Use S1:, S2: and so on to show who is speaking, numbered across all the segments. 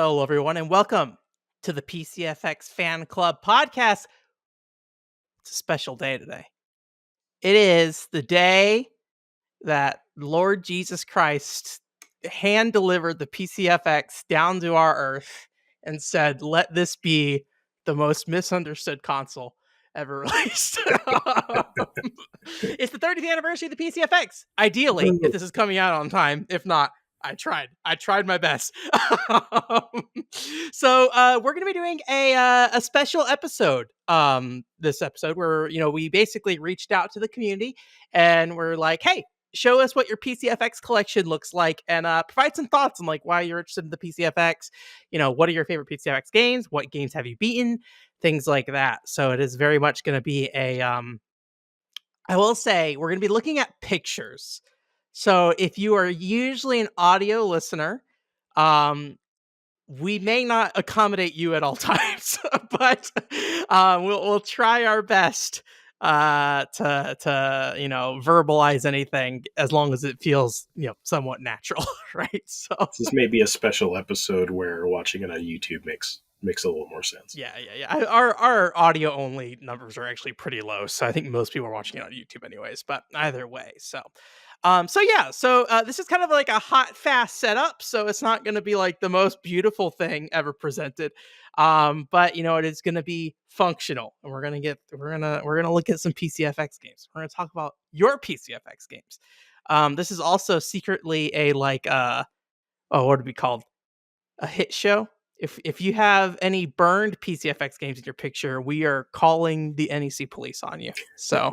S1: Hello, everyone, and welcome to the PCFX Fan Club podcast. It's a special day today. It is the day that Lord Jesus Christ hand delivered the PCFX down to our earth and said, let this be the most misunderstood console ever released. It's the 30th anniversary of the PCFX. Ideally, if this is coming out on time. If not, I tried my best. So we're going to be doing a special episode this episode where we basically reached out to the community and we're like, hey, show us what your PCFX collection looks like and provide some thoughts on like why you're interested in the PCFX. What are your favorite PCFX games? What games have you beaten? Things like that. So it is very much going to be I will say we're going to be looking at pictures. So if you are usually an audio listener, we may not accommodate you at all times, but we'll try our best to verbalize anything as long as it feels somewhat natural, right? So
S2: this may be a special episode where watching it on YouTube makes a little more sense.
S1: Yeah. Our audio only numbers are actually pretty low, so I think most people are watching it on YouTube anyways. But either way, so this is kind of like a hot, fast setup. So it's not going to be like the most beautiful thing ever presented, but it is going to be functional, and we're gonna look at some PCFX games. We're gonna talk about your PCFX games. This is also secretly a what would it be called? A hit show. If you have any burned PCFX games in your picture, we are calling the NEC police on you. So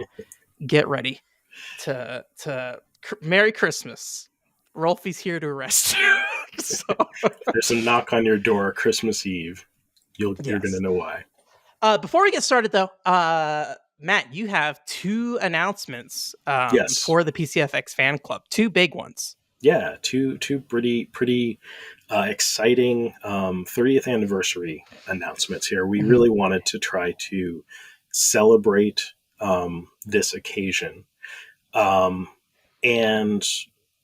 S1: get ready to Merry Christmas. Rolfie's here to arrest you. So
S2: there's a knock on your door Christmas Eve. You're gonna know why.
S1: Before we get started though, Matt, you have two announcements for the PCFX fan club. Two big ones.
S2: Yeah, two pretty exciting 30th anniversary announcements here. We really wanted to try to celebrate this occasion. And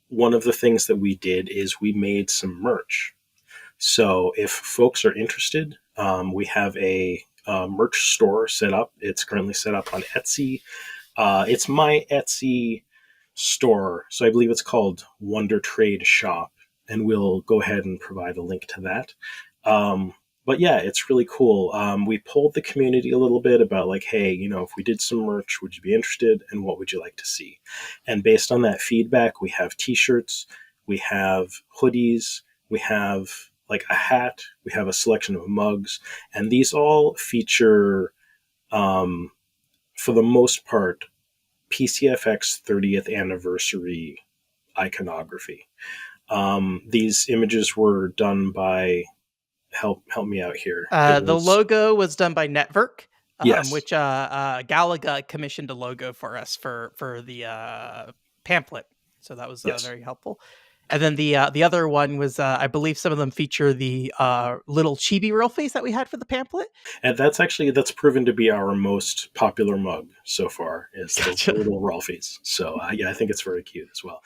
S2: one of the things that we did is we made some merch. So if folks are interested, we have a merch store set up. It's currently set up on Etsy. It's my Etsy store. So I believe it's called Wonder Trade Shop, and we'll go ahead and provide a link to that. But yeah, it's really cool. We polled the community a little bit about like, hey, if we did some merch, would you be interested? And what would you like to see? And based on that feedback, we have t-shirts, we have hoodies, we have like a hat, we have a selection of mugs, and these all feature, for the most part, PCFX 30th anniversary iconography. These images were done by, help me out here.
S1: The logo was done by Network,
S2: yes.
S1: Which Galaga commissioned a logo for us for the pamphlet. So that was very helpful. And then the other one was, I believe some of them feature the little chibi real face that we had for the pamphlet.
S2: And that's proven to be our most popular mug so far, is the little Ralphies. So I think it's very cute as well.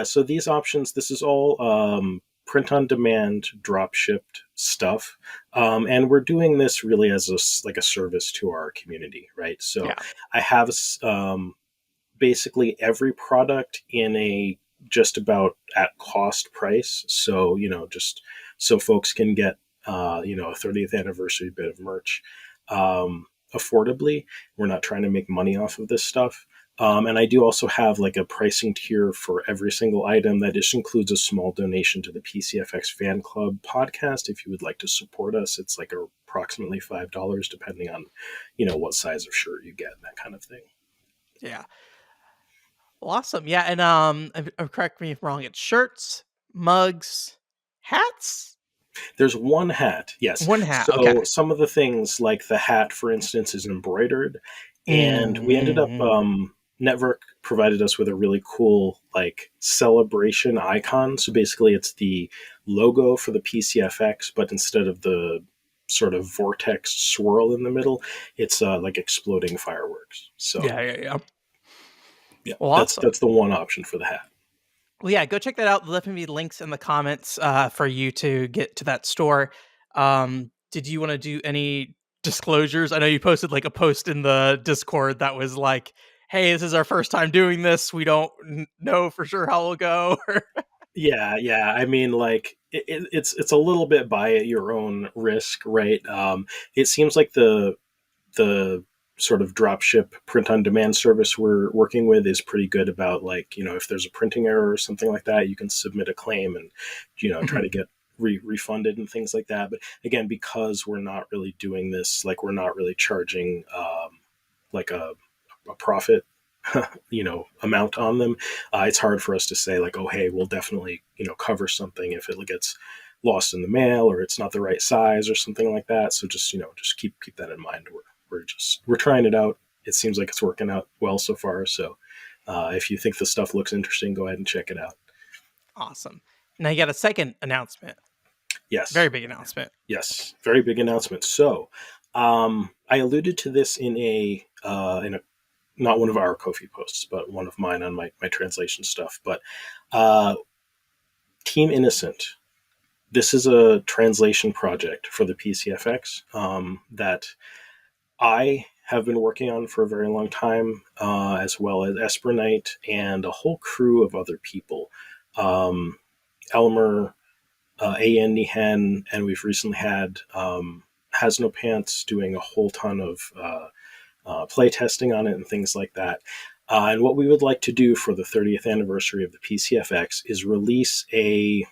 S2: So these options, this is all print on demand, drop shipped stuff. And we're doing this really as a service to our community, right? So I have basically every product in a just about at cost price. So, just so folks can get, a 30th anniversary bit of merch affordably. We're not trying to make money off of this stuff. And I do also have like a pricing tier for every single item that just includes a small donation to the PCFX Fan Club podcast. If you would like to support us, it's like approximately $5, depending on, what size of shirt you get and that kind of thing.
S1: Yeah. Well, awesome. Yeah. And correct me if I'm wrong, it's shirts, mugs, hats.
S2: There's one hat. Yes.
S1: One hat.
S2: So
S1: okay.
S2: Some of the things, like the hat, for instance, is embroidered. And we ended up, Network provided us with a really cool like celebration icon. So basically it's the logo for the PCFX, but instead of the sort of vortex swirl in the middle, it's like exploding fireworks. So
S1: yeah.
S2: Yeah,
S1: Well, awesome.
S2: That's the one option for the hat.
S1: Well, yeah, go check that out. There'll definitely be links in the comments for you to get to that store. Did you want to do any disclosures? I know you posted like a post in the Discord that was like, "Hey, this is our first time doing this. We don't know for sure how it'll go."
S2: Yeah, yeah. I mean, like it's a little bit by your own risk, right? It seems like the sort of dropship print on demand service we're working with is pretty good about, like, if there's a printing error or something like that, you can submit a claim and try
S1: Mhm.
S2: to get refunded and things like that. But again, because we're not really doing this, like we're not really charging like a profit amount on them, it's hard for us to say like, oh hey, we'll definitely cover something if it gets lost in the mail or it's not the right size or something like that. So just keep that in mind. We're trying it out. It seems like it's working out well so far. So if you think the stuff looks interesting, go ahead and check it out.
S1: Awesome. Now you got a second announcement. Very
S2: Yes,
S1: big announcement.
S2: yes, very big announcement. So I alluded to this in a not one of our Kofi posts, but one of mine on my translation stuff. But uh, Team Innocent, this is a translation project for the PCFX that I have been working on for a very long time, as well as Esper Knight and a whole crew of other people. Elmer, A.N. Nihan, and we've recently had HasNoPants doing a whole ton of play testing on it and things like that. And what we would like to do for the 30th anniversary of the PCFX is release a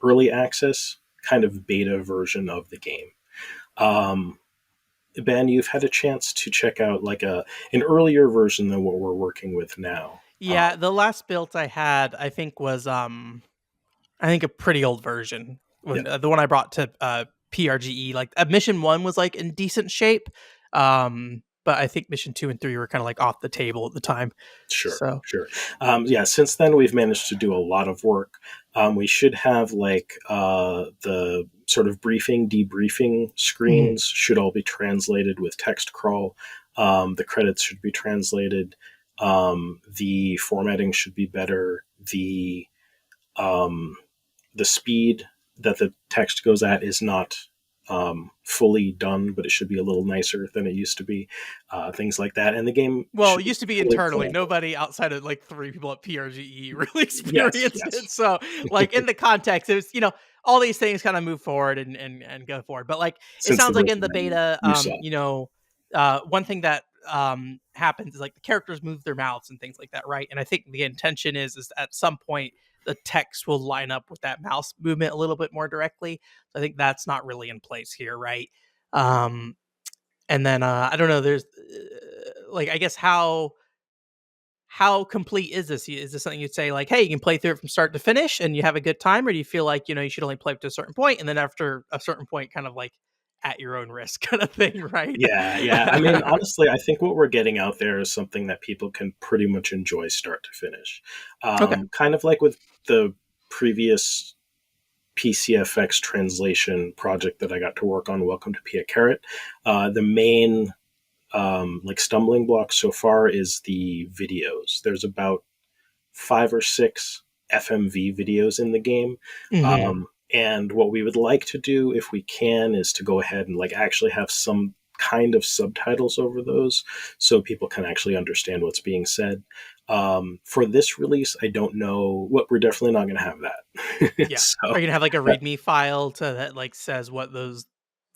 S2: early access kind of beta version of the game. Um, Ben, you've had a chance to check out like an earlier version than what we're working with now.
S1: Yeah, the last build I had, I think was I think a pretty old version.
S2: Yeah,
S1: When the one I brought to PRGE, like mission 1 was like in decent shape. But I think mission 2 and 3 were kind of like off the table at the time.
S2: sure,
S1: So,
S2: sure. Yeah, since then we've managed to do a lot of work. We should have like the sort of briefing, debriefing
S1: mhm.
S2: screens should all be translated with text crawl. The credits should be translated. The formatting should be better. Um, the speed that the text goes at is not fully done, but it should be a little nicer than it used to be. Things like that, and the game
S1: Well,
S2: should
S1: it
S2: be
S1: used to be
S2: fully
S1: internally.
S2: playable.
S1: Nobody outside of like 3 people at PRGE really
S2: Yes,
S1: experienced
S2: yes.
S1: it. So, like in the context, it was, all these things kind of move forward and go forward. But like it
S2: Since the
S1: sounds like in
S2: version
S1: the
S2: that you,
S1: beta,
S2: you saw,
S1: one thing that happens is like the characters move their mouths and things like that, right? And I think the intention is at some point the text will line up with that mouse movement a little bit more directly. So I think that's not really in place here, right? Um and then I don't know, there's like I guess how complete is this? Is this something you'd say like, hey, you can play through it from start to finish and you have a good time, or do you feel like you should only play up to a certain point, and then after a certain point, kind of like at your own risk, kind of thing, right?
S2: yeah, yeah. I mean, honestly, I think what we're getting out there is something that people can pretty much enjoy start to finish.
S1: Okay.
S2: Kind of like with the previous PCFX translation project that I got to work on, Welcome to Pia Carrot. The main like stumbling block so far is the videos. There's about 5 or 6 FMV videos in the game.
S1: Hmm.
S2: And what we would like to do, if we can, is to go ahead and like actually have some kind of subtitles over those so people can actually understand what's being said. For this release, I don't know what we're definitely not going to have that.
S1: Yeah. Are
S2: So
S1: you gonna have like a
S2: uh,
S1: README file to that like says what the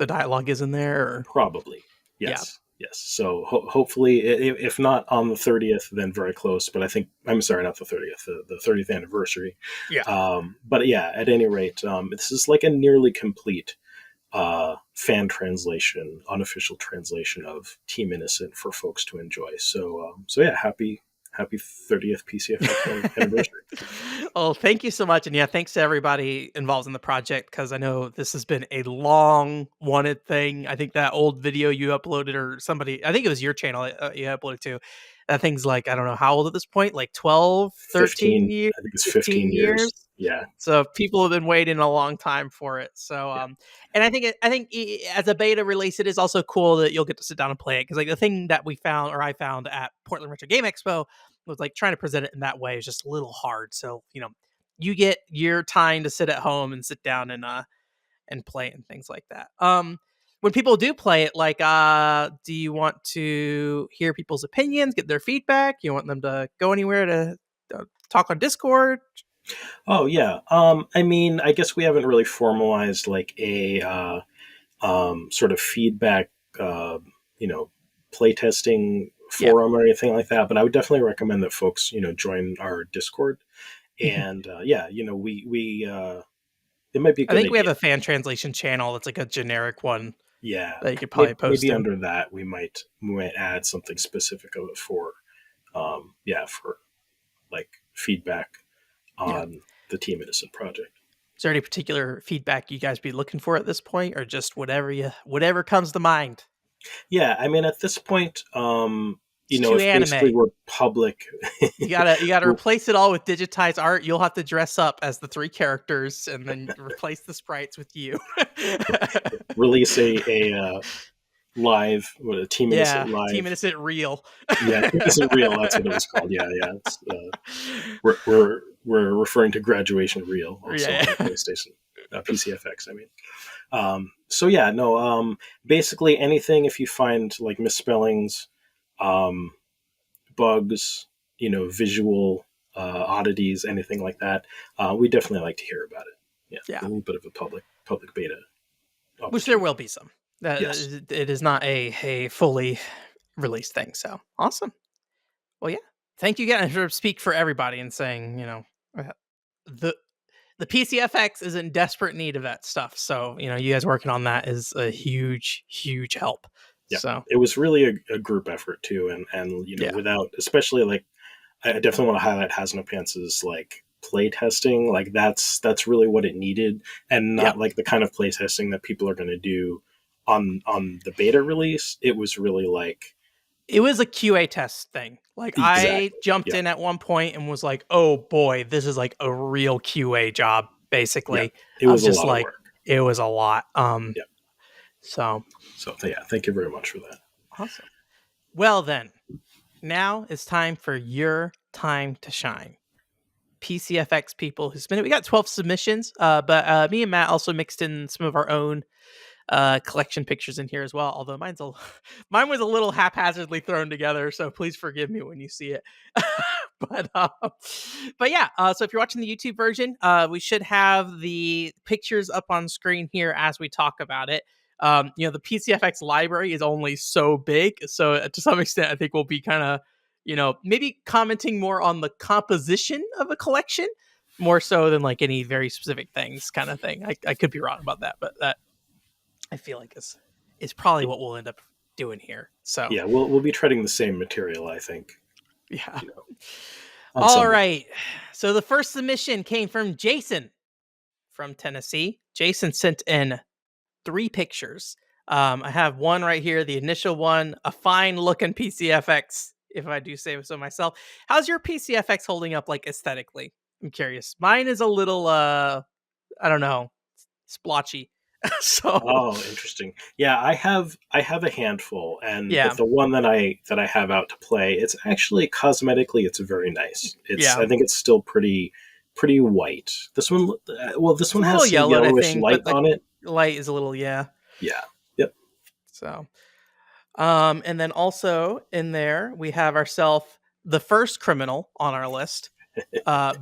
S1: dialogue is in there? Or
S2: probably.
S1: yeah,
S2: Yes. Yes. So hopefully, if not on the 30th, then very close. But I think, I'm sorry, not the 30th, the 30th anniversary.
S1: yeah.
S2: But yeah, at any rate, this is like a nearly complete fan translation, unofficial translation of Team Innocent for folks to enjoy. So yeah, happy 30th PCFX anniversary.
S1: Well, thank you so much. And yeah, thanks to everybody involved in the project because I know this has been a long wanted thing. I think that old video you uploaded, or somebody, I think it was your channel you uploaded to. That thing's like, I don't know how old at this point, like 12, 13
S2: 15,
S1: years,
S2: I think it's
S1: 15
S2: 15
S1: years.
S2: years. Yeah,
S1: So people have been waiting a long time for it. So
S2: yeah,
S1: and I think as a beta release, it is also cool that you'll get to sit down and play it because like the thing that we found or I found at Portland Retro Game Expo was like trying to present it in that way is just a little hard. So, you get your time to sit at home and sit down and play it and things like that. When people do play it, like, do you want to hear people's opinions, get their feedback? You want them to go anywhere to talk on Discord?
S2: Oh yeah. I mean, I guess we haven't really formalized like a sort of feedback, you know, playtesting
S1: Yeah.
S2: forum or anything like that. But I would definitely recommend that folks, join our Discord. And yeah, we it might be a
S1: I
S2: good
S1: think we
S2: idea.
S1: have a fan translation channel that's like a generic one
S2: Yeah,
S1: that you could probably post
S2: maybe
S1: in.
S2: under that we might add something specific of it for, yeah, for like feedback
S1: Yeah.
S2: on the Team Innocent project.
S1: Is there any particular feedback you guys be looking for at this point, or just whatever comes to mind?
S2: Yeah, I mean, at this point,
S1: It's too
S2: if basically
S1: anime.
S2: we're public,
S1: You gotta
S2: we're
S1: replace it all with digitized art. You'll have to dress up as the three characters and then replace the sprites with you.
S2: release a live, what, a Team Innocent
S1: Yeah, Team
S2: live.
S1: Innocent real.
S2: Yeah, Team Innocent Real. That's what it was called. Yeah, yeah. We're referring to Graduation Real, also
S1: Yeah,
S2: on the
S1: yeah.
S2: PlayStation, PCFX. I mean, so yeah, no. Basically anything, if you find like misspellings, um, bugs, visual oddities, anything like that, we definitely like to hear about it. Yeah,
S1: Yeah.
S2: a little bit of a public beta
S1: Which there
S2: opportunity.
S1: will be some.
S2: Yes.
S1: It is not a fully released thing. So awesome. Well, yeah. Thank you again for speak for everybody and saying, uh, the the PCFX is in desperate need of that stuff. So, you guys working on that is a huge, huge help.
S2: Yeah,
S1: So,
S2: it was really a group effort too, and
S1: yeah.
S2: without, especially like, I definitely want to highlight HasNoPants' like play testing. Like that's really what it needed, and not
S1: Yep.
S2: like the kind of play testing that people are going to do on the beta release. It was really like,
S1: It was a QA test thing. Like, I
S2: exactly.
S1: jumped
S2: Yeah,
S1: in at one point and was like, "Oh boy, this is like a real QA job."
S2: yeah.
S1: Basically,
S2: It
S1: I was
S2: was a
S1: just
S2: lot of
S1: like,
S2: work.
S1: it was a lot.
S2: Yeah.
S1: So
S2: So yeah, thank you very much for that.
S1: awesome. Well then, now it's time for your time to shine. PCFX people who submitted. We got 12 submissions, but me and Matt also mixed in some of our own collection pictures in here as well. Although mine was a little haphazardly thrown together, so please forgive me when you see it. but uh, but yeah, so if you're watching the YouTube version, we should have the pictures up on screen here as we talk about it. The PCFX library is only so big, so to some extent, I think we'll be kind of, maybe commenting more on the composition of a collection more so than like any very specific things kind of thing. I could be wrong about that, but that I feel like is probably what we'll end up doing here. So
S2: Yeah, we'll be treading the same material, I think,
S1: yeah.
S2: you know, on
S1: All
S2: some.
S1: right. So the first submission came from Jason from Tennessee. Jason sent in 3 pictures. I have one right here, the initial one, a fine looking PCFX, if I do say so myself. How's your PCFX holding up like aesthetically? I'm curious. Mine is a little I don't know, splotchy. So
S2: Oh, interesting. Yeah, I have a handful, but
S1: yeah.
S2: the one that I have out to play, it's actually cosmetically it's very nice.
S1: Yeah.
S2: I think it's still pretty white. This one, well, this
S1: It's a
S2: one
S1: little
S2: has some
S1: yellowed, I
S2: yellowish
S1: think, but
S2: light
S1: the
S2: on it.
S1: light is a little, yeah.
S2: Yeah. Yep.
S1: So and then also in there we have ourselves the first criminal on our list,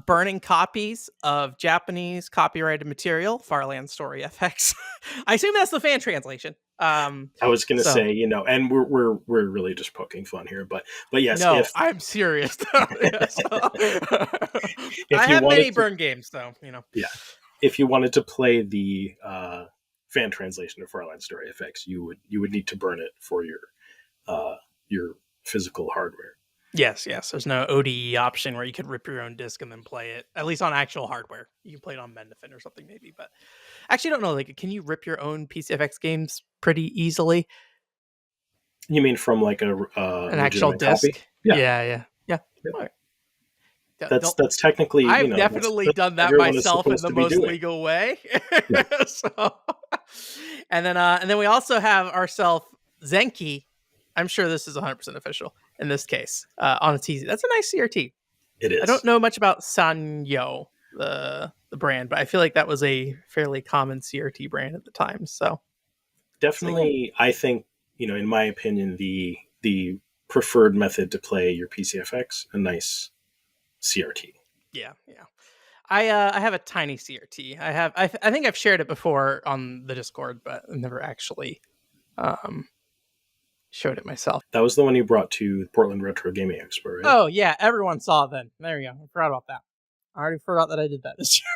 S1: burning copies of Japanese copyrighted material, Farland Story FX. I assume that's the fan translation.
S2: I was gonna
S1: So
S2: say, and we're really just poking fun here, but yes,
S1: no, I'm serious. Yeah, so I
S2: if you
S1: have many
S2: wanted to,
S1: burn games, though.
S2: yeah, if you wanted to play the fan translation of Farland Story FX, you would need to burn it for uh, your physical hardware.
S1: Yes, yes. There's no ODE option where you could rip your own disc and then play it. At least on actual hardware, you can play it on Mendefin or something maybe. But actually, I don't know. Like, can you rip your own PCFX games pretty easily?
S2: You mean from like a
S1: An actual
S2: legitimate copy?
S1: disc?
S2: Yeah,
S1: Yeah, yeah, yeah.
S2: yeah.
S1: All right. Yeah,
S2: That's technically,
S1: I've
S2: that's
S1: definitely done that
S2: everyone is
S1: myself in
S2: supposed
S1: the
S2: to be
S1: most
S2: doing.
S1: legal way.
S2: Yeah.
S1: So, and then we also have ourselves Zenki. I'm sure this is 100% official. in this case on a TZ. That's a nice CRT.
S2: It
S1: I don't
S2: is.
S1: know much about Sanyo, the brand, but I feel like that was a fairly common CRT brand at the time. So yeah,
S2: Definitely, I think, in my opinion, the preferred method to play your PCFX, a nice CRT.
S1: yeah. I have a tiny CRT. I think I've shared it before on the Discord, but I've never actually um, showed it myself.
S2: That was the one you brought to Portland Retro Gaming Expo, right?
S1: Oh yeah, everyone saw it then. There you go. I forgot about that. I already forgot that I did that this year.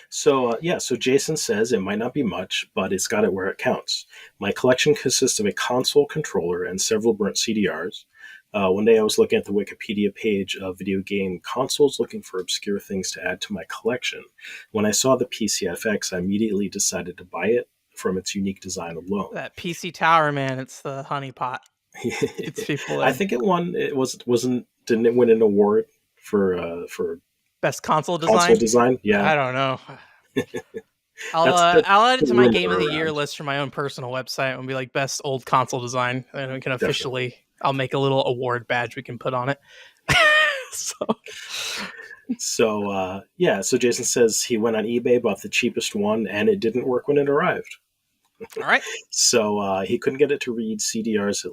S2: So yeah, so Jason says it might not be much, but it's got it where it counts. My collection consists of a console controller and several burnt CDRs. One day I was looking at the Wikipedia page of video game consoles looking for obscure things to add to my collection. When I saw the PCFX, I immediately decided to buy it from its unique design alone.
S1: That PC Tower, man, it's the honeypot. Gets people
S2: I
S1: in.
S2: think it won. It wasn't. Didn't it win an award for
S1: Best console
S2: console
S1: design?
S2: design? Yeah,
S1: I don't know. I'll
S2: that's
S1: I'll add it
S2: the
S1: to my
S2: rumor
S1: game of the year
S2: around.
S1: list for my own personal website and be like best old console design, and we can
S2: Definitely.
S1: officially. I'll make a little award badge we can put on it. So,
S2: So so Jason says he went on eBay, bought the cheapest one, and it didn't work when it arrived.
S1: all right.
S2: So he couldn't get it to read CDRs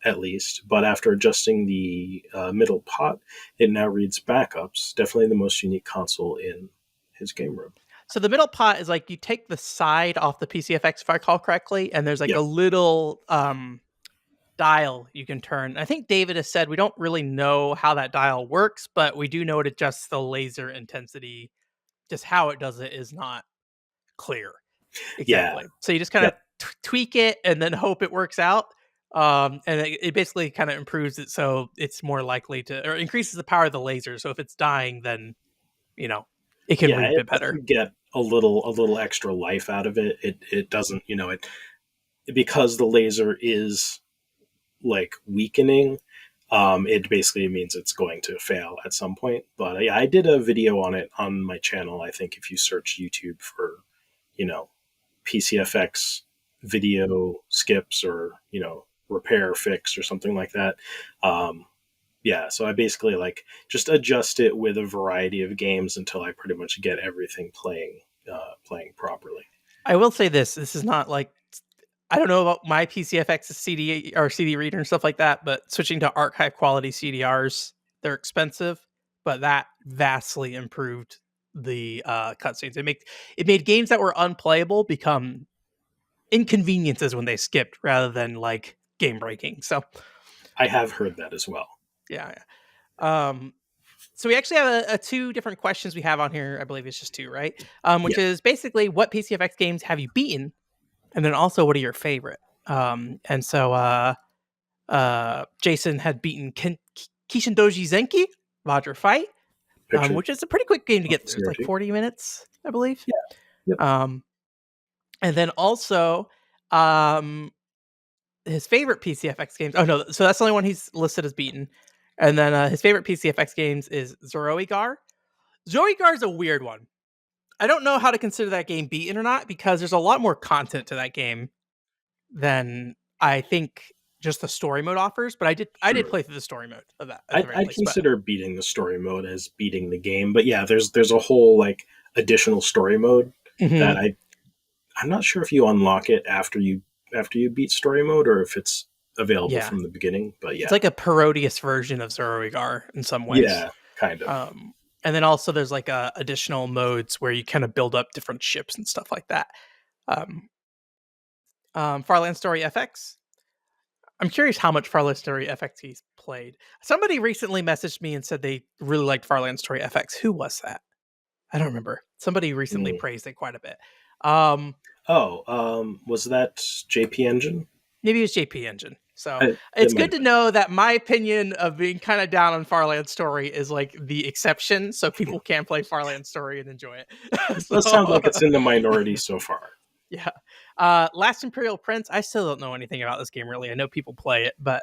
S2: at least, but after adjusting the middle pot, it now reads backups. Definitely the most unique console in his game room.
S1: So the middle pot is like you take the side off the PCFX if I recall correctly, and there's like
S2: Yeah,
S1: a little dial you can turn. I think David has said we don't really know how that dial works, but we do know it adjusts the laser intensity. Just how it does it is not clear
S2: yeah,
S1: exactly. So you just kind of
S2: yep.
S1: tweak it and then hope it works out. And it basically kind of improves it so it's more likely to, or increases the power of the laser. So if it's dying, then you know it can
S2: Yeah,
S1: read a
S2: it
S1: bit
S2: lets
S1: better.
S2: you get a little extra life out of it. It doesn't, it because the laser is like weakening. It basically means it's going to fail at some point. But yeah, I did a video on it on my channel. I think if you search YouTube for, you know, PCFX video skips or repair fix or something like that. Um, yeah, so I basically like just adjust it with a variety of games until I pretty much get everything playing properly.
S1: I will say this: this is not like I don't know about my PCFX CD or CD reader and stuff like that, but switching to archive quality CDRs, they're expensive, but that vastly improved the cutscenes. It made games that were unplayable become inconveniences when they skipped rather than like game breaking. So
S2: I have heard that as well.
S1: yeah. Um, so we actually have a two different questions we have on here. I believe it's just two, right? Which
S2: Yeah,
S1: is basically what PCFX games have you beaten, and then also what are your favorite? And so Jason had beaten Kishindoji Zenki, Roger Fight,
S2: picture
S1: which is a pretty quick game to
S2: of
S1: get
S2: the
S1: through. It's like
S2: CRT.
S1: 40 minutes, I believe.
S2: Yeah, yep.
S1: Um, and then also um, his favorite PCFX games. Oh no, so that's the only one he's listed as beaten. And then his favorite PCFX games is Zoroigar. Zoroigar is a weird one. I don't know how to consider that game beaten or not because there's a lot more content to that game than I think just the story mode offers. But I did
S2: True.
S1: play through the story mode of that at the very
S2: I'd
S1: least. But
S2: consider beating the story mode as beating the game, but yeah, there's a whole like additional story mode that
S1: mhm.
S2: I'm not sure if you unlock it after you beat story mode or if it's available
S1: Yeah,
S2: from the beginning. But
S1: it's
S2: yeah,
S1: like a parodious version of Zoroigar in some ways.
S2: yeah, kind of.
S1: And then also there's like additional modes where you kind of build up different ships and stuff like that. Um, Farland Story FX. I'm curious how much Farland Story FX he's played. Somebody recently messaged me and said they really liked Farland Story FX. Who was that? I don't remember. Somebody recently
S2: Mm.
S1: praised it quite a bit. Um,
S2: Oh, was that JP Engine?
S1: Maybe it was JP Engine. So
S2: It
S1: it's
S2: might
S1: good
S2: have
S1: to
S2: been.
S1: know that my opinion of being kind of down on Farland Story is like the exception, so people can play Farland Story and enjoy it.
S2: It
S1: So
S2: does sound like it's in the minority so far.
S1: yeah, Last Imperial Prince. I still don't know anything about this game really. I know people play it, but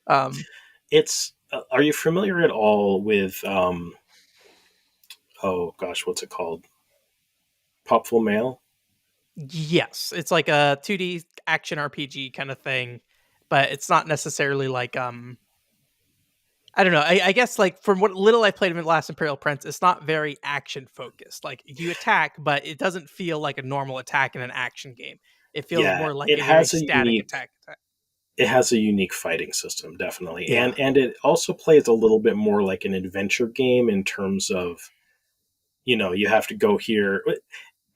S1: um,
S2: It's. Are you familiar at all with? Oh gosh, what's it called? Popful Mail.
S1: yes, it's like a 2D action RPG kind of thing, but it's not necessarily like I don't know. I guess like from what little I played of Last Imperial Prince, it's not very action focused. Like you attack, but it doesn't feel like a normal attack in an action game. It feels
S2: Yeah,
S1: more like
S2: it
S1: a very
S2: has a
S1: static
S2: unique
S1: attack.
S2: it has a unique fighting system, definitely,
S1: Yeah.
S2: and it also plays a little bit more like an adventure game in terms of, you have to go here,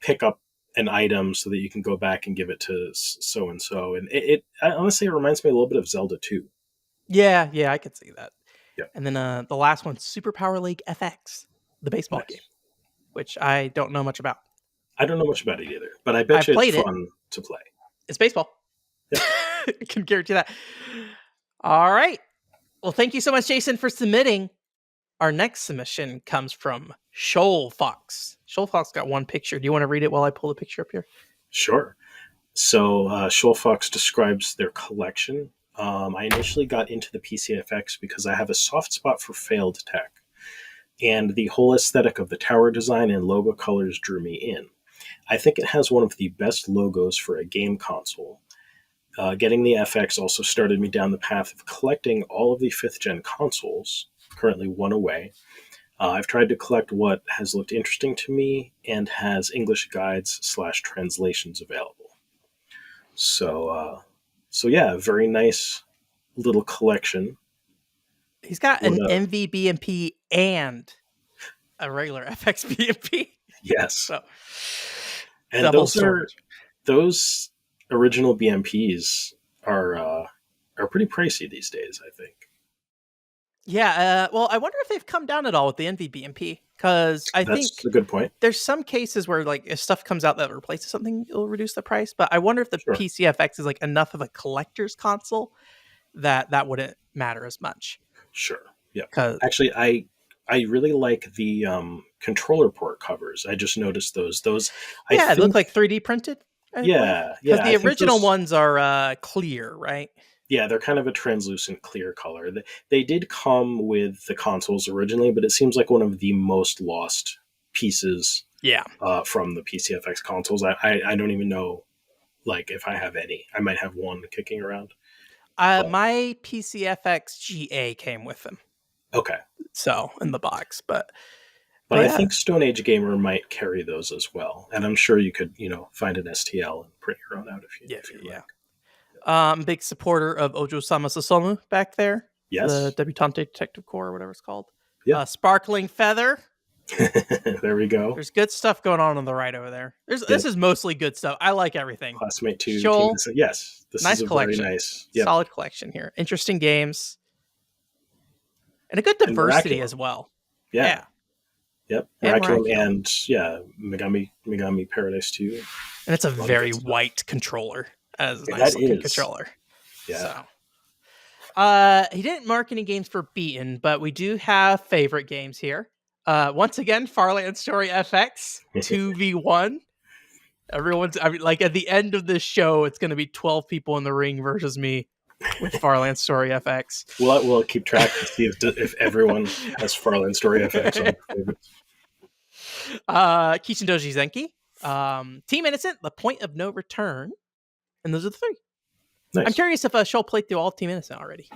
S2: pick up an item so that you can go back and give it to so and so, and honestly, it reminds me a little bit of Zelda 2.
S1: Yeah, yeah, I could see that.
S2: Yeah,
S1: And then the last one, Super Power League FX, the baseball game,
S2: nice.
S1: which I don't know much about.
S2: I don't know much about it either, but I bet
S1: I've
S2: you it's
S1: played it.
S2: fun to play.
S1: It's baseball.
S2: Yeah,
S1: I can guarantee that. All right. Well, thank you so much, Jason, for submitting. Our next submission comes from Shoal Fox. Shoal Fox got one picture. Do you want to read it while I pull the picture up here?
S2: sure. So Shoal Fox describes their collection. I initially got into the PCFX because I have a soft spot for failed tech, and the whole aesthetic of the tower design and logo colors drew me in. I think it has one of the best logos for a game console. Getting the FX also started me down the path of collecting all of the 5th gen consoles, currently one away. I've tried to collect what has looked interesting to me and has English guides/translations available. So yeah, very nice little collection.
S1: He's got
S2: What
S1: an
S2: a
S1: MV and a regular FX BMP.
S2: yes,
S1: So
S2: and
S1: double
S2: those
S1: storage.
S2: original BMPs are pretty pricey these days, I think.
S1: Yeah, well, I wonder if they've come down at all with the NVBMP, because I
S2: That's
S1: think
S2: a good point.
S1: there's some cases where like if stuff comes out that replaces something, it'll reduce the price. But I wonder if the
S2: Sure,
S1: PCFX is like enough of a collector's console that that wouldn't matter as much.
S2: sure. Yep.
S1: Because
S2: Actually, I really like the controller port covers. I just noticed those. I
S1: yeah, they look
S2: think,
S1: like 3D printed, I believe.
S2: yeah,
S1: Because
S2: yeah. I
S1: the
S2: think
S1: original
S2: those,
S1: ones are clear, right?
S2: yeah, they're kind of a translucent clear color. They did come with the consoles originally, but it seems like one of the most lost pieces
S1: Yeah.
S2: from the PCFX consoles. I don't even know, like, if I have any. I might have one kicking around. But
S1: My PCFX GA came with them,
S2: okay.
S1: so in the box.
S2: But
S1: But
S2: I
S1: yeah,
S2: think Stone Age Gamer might carry those as well, and I'm sure you could, find an STL and print your own out if you
S1: yeah,
S2: if you
S1: yeah.
S2: like.
S1: Big supporter of Ojo-sama Susomu back there, the
S2: Yes.
S1: Debutante Detective Corps, or whatever it's called.
S2: Yeah.
S1: Sparkling Feather.
S2: There we go.
S1: There's good stuff going on the right over there. This
S2: Yep.
S1: is mostly good stuff. I like everything.
S2: Classmate 2 team.
S1: Shoal,
S2: Yes, this is
S1: nice
S2: a very
S1: collection,
S2: nice. Yep.
S1: solid collection here. Interesting games and a good
S2: And
S1: diversity
S2: Miraculum.
S1: as well.
S2: Yeah.
S1: Yeah,
S2: Yep.
S1: and
S2: Miraculum
S1: Miraculum,
S2: and yeah, Megami Paradise 2.
S1: and it's a
S2: A lot of
S1: very
S2: good stuff.
S1: white controller. As a
S2: Yeah,
S1: nice
S2: that
S1: looking
S2: is.
S1: controller.
S2: Yeah.
S1: So, he didn't mark any games for beaten, but we do have favorite games here. Once again, Farland Story FX 2v1. I mean, like at the end of this show, it's going to be 12 people in the ring versus me with Farland Story FX.
S2: We'll keep track and see if everyone has Farland Story FX on their favorites.
S1: Kishin Doji Zenki, Team Innocent, The Point of No Return, and those are the three.
S2: Nice.
S1: I'm curious if Shoal played through all Team Innocent already.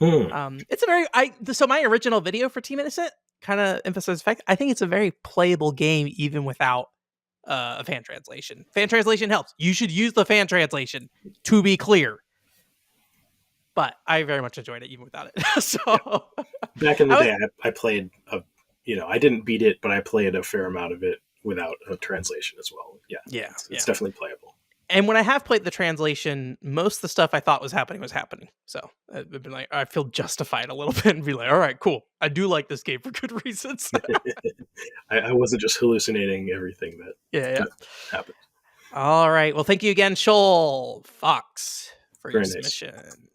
S2: Hmm.
S1: It's a very so my original video for Team Innocent kind of emphasizes the fact I think it's a very playable game even without a fan translation. Fan translation helps. You should use the fan translation, to be clear. But I very much enjoyed it even without it. So
S2: Back in the day, I played I didn't beat it, but I played a fair amount of it without a translation as well. Yeah,
S1: yeah,
S2: it's definitely playable.
S1: And when I have played the translation, most of the stuff I thought was happening. So I've been like, I feel justified a little bit and be like, all right, cool. I do like this game for good reasons.
S2: I wasn't just hallucinating everything that
S1: yeah.
S2: happened.
S1: All right. Well, thank you again, Shoal Fox, for
S2: Very
S1: your
S2: nice.
S1: submission.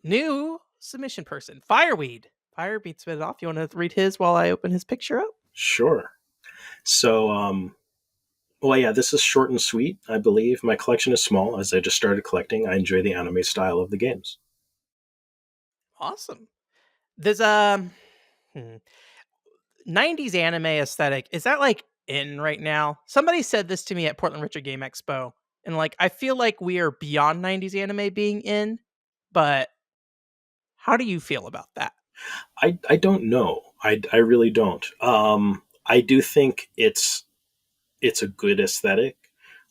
S1: New submission person, Fireweed. Fireweed spit it off. You want to read his while I open his picture up?
S2: Sure. So, well, yeah, this is short and sweet, I believe. My collection is small, as I just started collecting. I enjoy the anime style of the games.
S1: Awesome. There's 90s anime aesthetic. Is that like in right now? Somebody said this to me at Portland Richard Game Expo, and like I feel like we are beyond 90s anime being in, but how do you feel about that?
S2: I don't know. I really don't. I do think it's a good aesthetic.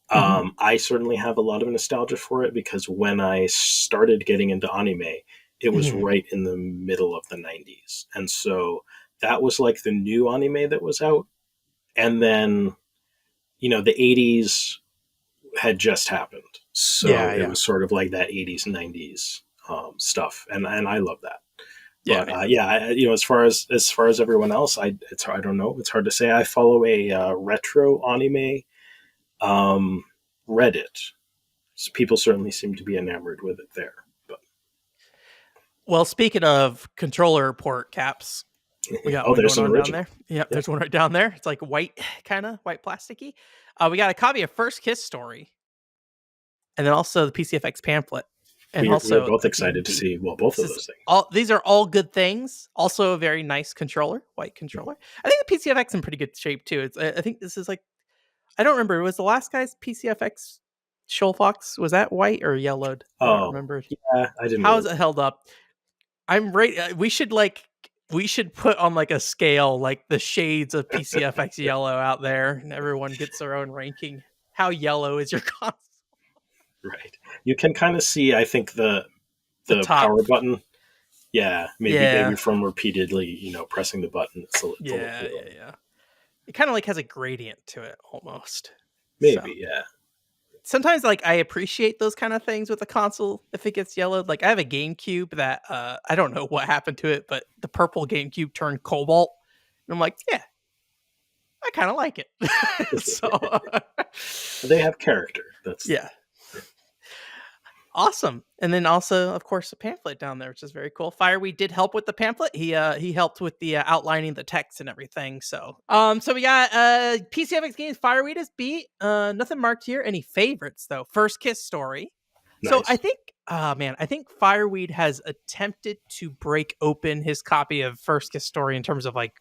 S1: Hmm.
S2: I certainly have a lot of nostalgia for it because when I started getting into anime, it was
S1: Hmm.
S2: right in the middle of the 90s. And so that was like the new anime that was out. And then, the 80s had just happened. So
S1: Yeah,
S2: it
S1: yeah,
S2: was sort of like that 80s, 90s stuff. And I love that.
S1: yeah,
S2: But
S1: yeah.
S2: yeah, as far as everyone else, I don't know. It's hard to say. I follow a retro anime um, Reddit. So people certainly seem to be enamored with it there. But
S1: Well, speaking of controller port caps, we got
S2: oh,
S1: one
S2: there's
S1: going
S2: an
S1: on down
S2: original.
S1: there. Yep,
S2: Yeah,
S1: there's one right down there. It's like white, kind of white plasticky. We got a copy of First Kiss Story, and then also the PCFX pamphlet, and
S2: we are
S1: also
S2: both
S1: a game
S2: excited to
S1: key.
S2: see both
S1: This
S2: of
S1: is
S2: those things.
S1: all. These are all good things. Also, a very nice controller, white controller. I think the PCFX in pretty good shape too. I think this is like I don't remember. Was the last guy's PCFX Shoal Fox was that white or yellowed? I don't
S2: Oh,
S1: remember.
S2: yeah, I didn't
S1: How
S2: really.
S1: is it held up? I'm right. We should put on like a scale like the shades of PCFX yellow out there, and everyone gets their own ranking. How yellow is your console?
S2: Right. You can kind of see. I think
S1: The
S2: the
S1: top.
S2: power button. Yeah, maybe
S1: Yeah,
S2: from repeatedly pressing the button. It's a little
S1: yeah,
S2: yellow.
S1: yeah, yeah. It kind of like has a gradient to it almost. So
S2: Maybe, yeah.
S1: sometimes like I appreciate those kind of things with the console if it gets yellowed. Like I have a GameCube that I don't know what happened to it, but the purple GameCube turned cobalt. And I'm like, yeah, I kind of like it. So
S2: They have character. That's
S1: yeah, awesome. And then also, of course, a pamphlet down there, which is very cool. Fireweed did help with the pamphlet. He helped with the outlining the text and everything. So we got PCFX games. Fireweed is beat. Nothing marked here. Any favorites though? First Kiss Story. So I
S2: nice.
S1: think, man, I think Fireweed has attempted to break open his copy of First Kiss Story in terms of like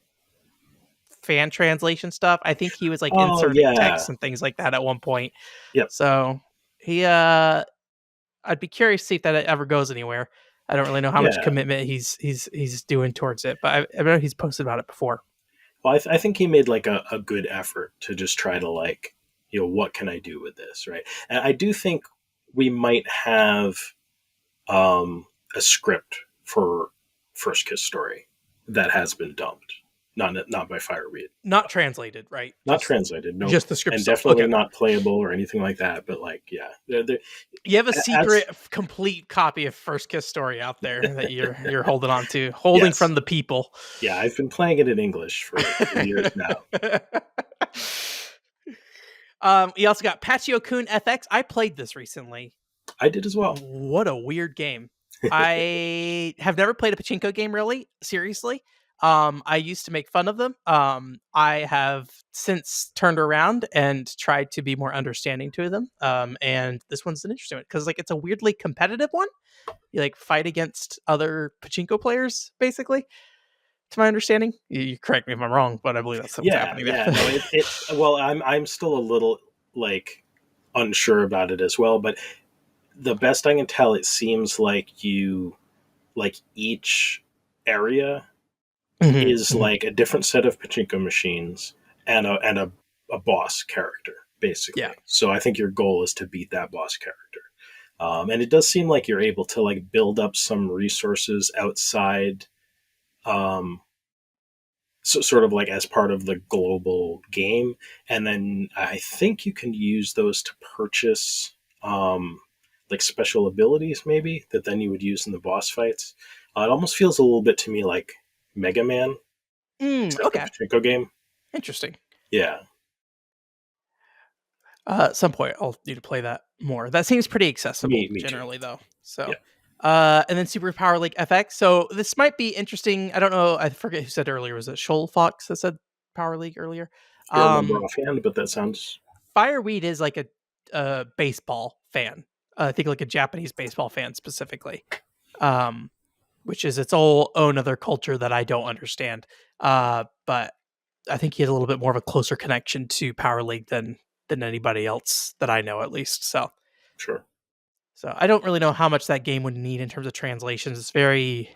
S1: fan translation stuff. I think he was like
S2: Oh
S1: inserting
S2: yeah.
S1: text and things like that at one point.
S2: Yep.
S1: So he I'd be curious to see if that ever goes anywhere. I don't really know how much
S2: Yeah.
S1: commitment he's doing towards it, but I know he's posted about it before.
S2: Well, I think he made like a good effort to just try to like, what can I do with this, right? And I do think we might have a script for First Kiss Story that has been dumped, not by Fireweed,
S1: Not translated, right?
S2: not translated, nope,
S1: Just the script
S2: and
S1: itself.
S2: definitely
S1: Okay.
S2: not playable or anything like that. But like, yeah,
S1: You have a
S2: as
S1: secret complete copy of First Kiss Story out there that you're holding on to, holding
S2: yes,
S1: from the people.
S2: yeah, I've been playing it in English for years now.
S1: We also got Patio Kun FX. I played this recently.
S2: I did as well.
S1: What a weird game. I have never played a pachinko game really, seriously. I used to make fun of them. I have since turned around and tried to be more understanding to them. And this one's an interesting one because like it's a weirdly competitive one. You like fight against other pachinko players, basically. To my understanding, you correct me if I'm wrong, but I believe that's what's
S2: Yeah,
S1: happening
S2: yeah,
S1: there.
S2: no, it. Well, I'm still a little like unsure about it as well, but the best I can tell, it seems like each area
S1: Mhm,
S2: is
S1: mhm.
S2: like a different set of pachinko machines and a boss character,
S1: Yeah.
S2: basically. So I think your goal is to beat that boss character. And it does seem like you're able to like build up some resources outside, um, so sort of like as part of the global game, and then I think you can use those to purchase like special abilities, maybe that then you would use in the boss fights. It almost feels a little bit to me like Mega Man, except a
S1: Okay.
S2: pachinko game.
S1: Interesting.
S2: Yeah,
S1: At some point, I'll need to play that more. That seems pretty accessible
S2: me too.
S1: generally, though.
S2: Yeah,
S1: And then Super Power League FX. So this might be interesting. I don't know. I forget who said earlier. Was it Shoal Fox that said Power League earlier?
S2: I don't remember
S1: Um,
S2: offhand, but that sounds
S1: Fireweed is like a baseball fan. I think like a Japanese baseball fan specifically, um, which is its whole own other culture that I don't understand. But I think he had a little bit more of a closer connection to Power League than anybody else that I know, at least.
S2: sure.
S1: So I don't really know how much that game would need in terms of translations. It's very